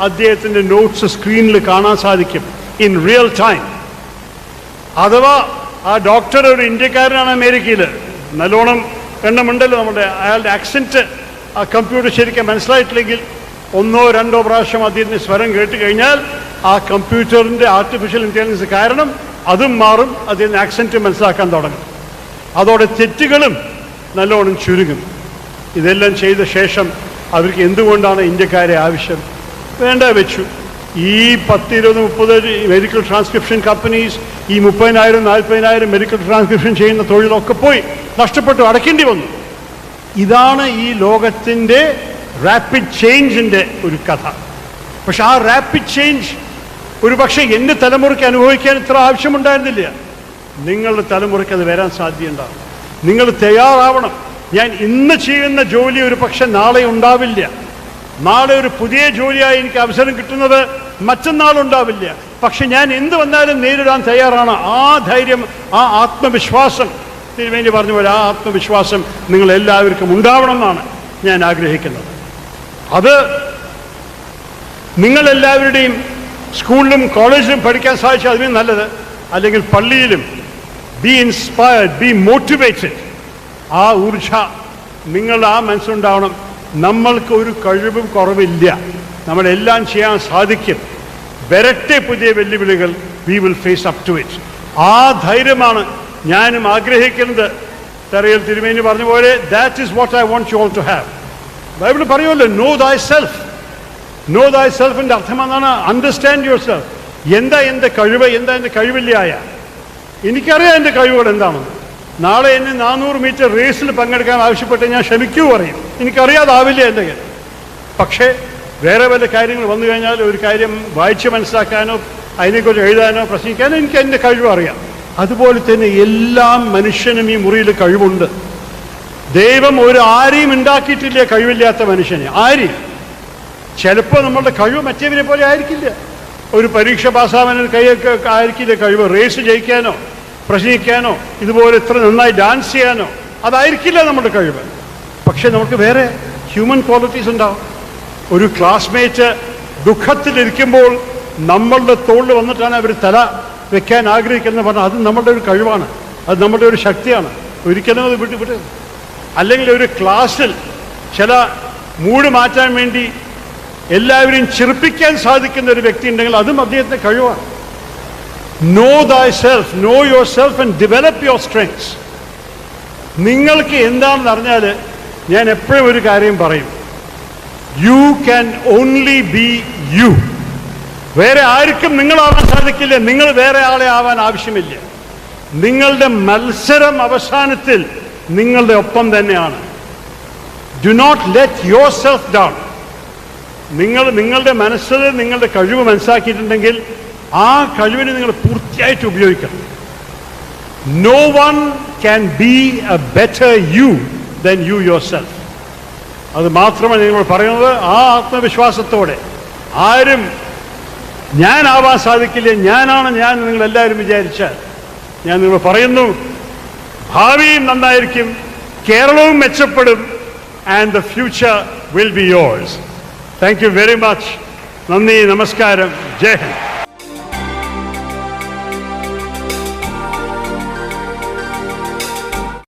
അദ്ദേഹത്തിൻ്റെ നോട്ട്സ് സ്ക്രീനിൽ കാണാൻ സാധിക്കും ഇൻ റിയൽ ടൈം. അഥവാ ആ ഡോക്ടർ ഒരു ഇന്ത്യക്കാരനാണ് അമേരിക്കയിൽ, നല്ലോണം എണ്ണമുണ്ടല്ലോ നമ്മുടെ, അയാളുടെ ആക്സെൻറ്റ് ആ കമ്പ്യൂട്ടർ ശരിക്കും മനസ്സിലായിട്ടില്ലെങ്കിൽ 1 or 2 പ്രാവശ്യം അദ്ദേഹത്തിൻ്റെ സ്വരം കേട്ട് കഴിഞ്ഞാൽ ആ കമ്പ്യൂട്ടറിൻ്റെ ആർട്ടിഫിഷ്യൽ ഇൻ്റലിജൻസ് കാരണം അതും മാറും, അദ്ദേഹത്തിൻ്റെ ആക്സെൻറ്റ് മനസ്സിലാക്കാൻ തുടങ്ങും. അതോടെ തെറ്റുകളും നല്ലോണം ചുരുങ്ങും. ഇതെല്ലാം ചെയ്ത ശേഷം അവർക്ക് എന്തുകൊണ്ടാണ് ഇന്ത്യക്കാരെ ആവശ്യം? വേണ്ട വെച്ചു. ഈ 10, 20, 30 മെഡിക്കൽ ട്രാൻസ്ക്രിപ്ഷൻ കമ്പനീസ്, ഈ 30,000 40,000 മെഡിക്കൽ ട്രാൻസ്ക്രിപ്ഷൻ ചെയ്യുന്ന തൊഴിലൊക്കെ പോയി, നഷ്ടപ്പെട്ടു, അടയ്ക്കേണ്ടി വന്നു. ഇതാണ് ഈ ലോകത്തിൻ്റെ റാപ്പിഡ് ചേഞ്ചിൻ്റെ ഒരു കഥ. പക്ഷെ ആ റാപ്പിഡ് ചേഞ്ച് ഒരു പക്ഷേ എൻ്റെ തലമുറയ്ക്ക് അനുഭവിക്കാൻ ഇത്ര ആവശ്യമുണ്ടായിരുന്നില്ല. നിങ്ങളുടെ തലമുറയ്ക്ക് അത് വരാൻ സാധ്യതയുണ്ടാകും. നിങ്ങൾ തയ്യാറാവണം. ഞാൻ ഇന്ന് ചെയ്യുന്ന ജോലി ഒരു പക്ഷെ നാളെ ഉണ്ടാവില്ല. നാളെ ഒരു പുതിയ ജോലിയായി എനിക്ക് അവസരം കിട്ടുന്നത് മറ്റന്നാളുണ്ടാവില്ല. പക്ഷെ ഞാൻ എന്ത് വന്നാലും നേരിടാൻ തയ്യാറാണ്. ആ ധൈര്യം, ആ ആത്മവിശ്വാസം, തിരുമേനി പറഞ്ഞ പോലെ ആ ആത്മവിശ്വാസം നിങ്ങളെല്ലാവർക്കും ഉണ്ടാവണം എന്നാണ് ഞാൻ ആഗ്രഹിക്കുന്നത്. അത് നിങ്ങളെല്ലാവരുടെയും സ്കൂളിലും കോളേജിലും പഠിക്കാൻ സാധിച്ചാൽ അതിന് നല്ലത്. അല്ലെങ്കിൽ പള്ളിയിലും ബി ഇൻസ്പയർഡ്, ബി മോട്ടിവേറ്റഡ്. ആ ഊർജ നിങ്ങളുടെ ആ മനസ്സുണ്ടാവണം. നമ്മൾക്ക് ഒരു കഴിവും കുറവില്ല, നമ്മളെല്ലാം ചെയ്യാൻ സാധിക്കും. വരട്ടെ പുതിയ വെല്ലുവിളികൾ, we will face up to it. ആ ധൈര്യമാണ് ഞാനും ആഗ്രഹിക്കുന്നത്. തെറിയൽ തിരുമേനി പറഞ്ഞ പോലെ, that is what I want you all to have. Bible പറയുമല്ലോ, know thyself. Know thy സെൽഫിൻ്റെ അർത്ഥം എന്താണ്? Understand yourself. എന്താ എൻ്റെ കഴിവ്, എന്താ എൻ്റെ കഴിവില്ലായ? എനിക്കറിയാം എൻ്റെ കഴിവുകൾ എന്താണെന്ന്. നാളെ എന്നെ 400 മീറ്റർ റേസിൽ പങ്കെടുക്കാൻ ആവശ്യപ്പെട്ട് ഞാൻ ക്ഷമിക്കൂ പറയും. എനിക്കറിയാതാവില്ല എൻ്റെ കാര്യം. പക്ഷേ വേറെ വല്ല കാര്യങ്ങൾ വന്നു കഴിഞ്ഞാൽ ഒരു കാര്യം വായിച്ച് മനസ്സിലാക്കാനോ അതിനെക്കുറിച്ച് എഴുതാനോ പ്രസംഗിക്കാനോ എനിക്ക് എൻ്റെ കഴിവ് അറിയാം. അതുപോലെ തന്നെ എല്ലാ മനുഷ്യനും ഈ മുറിയിൽ കഴിവുണ്ട്. ദൈവം ആരെയും ഉണ്ടാക്കിയിട്ടില്ല കഴിവില്ലാത്ത മനുഷ്യനെ, ആരെയും. ചിലപ്പോൾ നമ്മളുടെ കഴിവ് മറ്റേവരെ പോലെ ആയിരിക്കില്ല. ഒരു പരീക്ഷ പാസ്സാവാനൊരു കൈയൊക്കെ ആയിരിക്കില്ല കഴിവ്. റേസ് ജയിക്കാനോ പ്രസംഗിക്കാനോ ഇതുപോലെ ഇത്ര നന്നായി ഡാൻസ് ചെയ്യാനോ അതായിരിക്കില്ല നമ്മുടെ കഴിവ്. പക്ഷെ നമുക്ക് വേറെ ഹ്യൂമൻ ക്വാളിറ്റീസ് ഉണ്ടാവും. ഒരു ക്ലാസ്മേറ്റ് ദുഃഖത്തിലിരിക്കുമ്പോൾ നമ്മളുടെ തോളിൽ വന്നിട്ടാണ് അവർ തല വെക്കാൻ ആഗ്രഹിക്കുന്നത് പറഞ്ഞാൽ അത് നമ്മുടെ ഒരു കഴിവാണ്, അത് നമ്മുടെ ഒരു ശക്തിയാണ്. ഒരിക്കലും അത് വിട്ട് അല്ലെങ്കിൽ ഒരു ക്ലാസ്സിൽ ചില മൂഡ് മാറ്റാൻ വേണ്ടി എല്ലാവരെയും ചിരിപ്പിക്കാൻ സാധിക്കുന്ന ഒരു വ്യക്തി ഉണ്ടെങ്കിൽ അതും അദ്ദേഹത്തിൻ്റെ കഴിവാണ്. Know thyself, know yourself and develop your strengths. നിങ്ങൾക്ക് എന്താണെന്ന് അറിഞ്ഞാൽ ഞാൻ എപ്പോഴും ഒരു കാര്യം പറയും, you can only be you. വേറെ ആർക്കും നിങ്ങളാവാൻ സാധിക്കില്ല, നിങ്ങൾ വേറെ ആളെ ആവാൻ ആവശ്യമില്ല. നിങ്ങളുടെ മത്സരം അവസാനത്തിൽ നിങ്ങളുടെ ഒപ്പം തന്നെയാണ്. Do not let yourself down. നിങ്ങളുടെ മനസ്സിൽ നിങ്ങളുടെ കഴിവ് മനസ്സിലാക്കിയിട്ടുണ്ടെങ്കിൽ ആ കഴിവിനെ നിങ്ങൾ പൂർത്തിയായിട്ട് ഉപയോഗിക്കണം. No one can be a better you than you yourself. അത് മാത്രമാണ് നിങ്ങൾ പറയുന്നത്. ആ ആത്മവിശ്വാസത്തോടെ ആരും ഞാനാവാൻ സാധിക്കില്ല, ഞാനാണ് ഞാൻ നിങ്ങളെല്ലാവരും വിചാരിച്ചാൽ ഞാൻ നിങ്ങൾ പറയുന്നു, ഭാവിയും നന്നായിരിക്കും, കേരളവും മെച്ചപ്പെടും, and the future will be yours. Thank you very much. നന്ദി, നമസ്കാരം, ജയ് ഹിന്ദ്.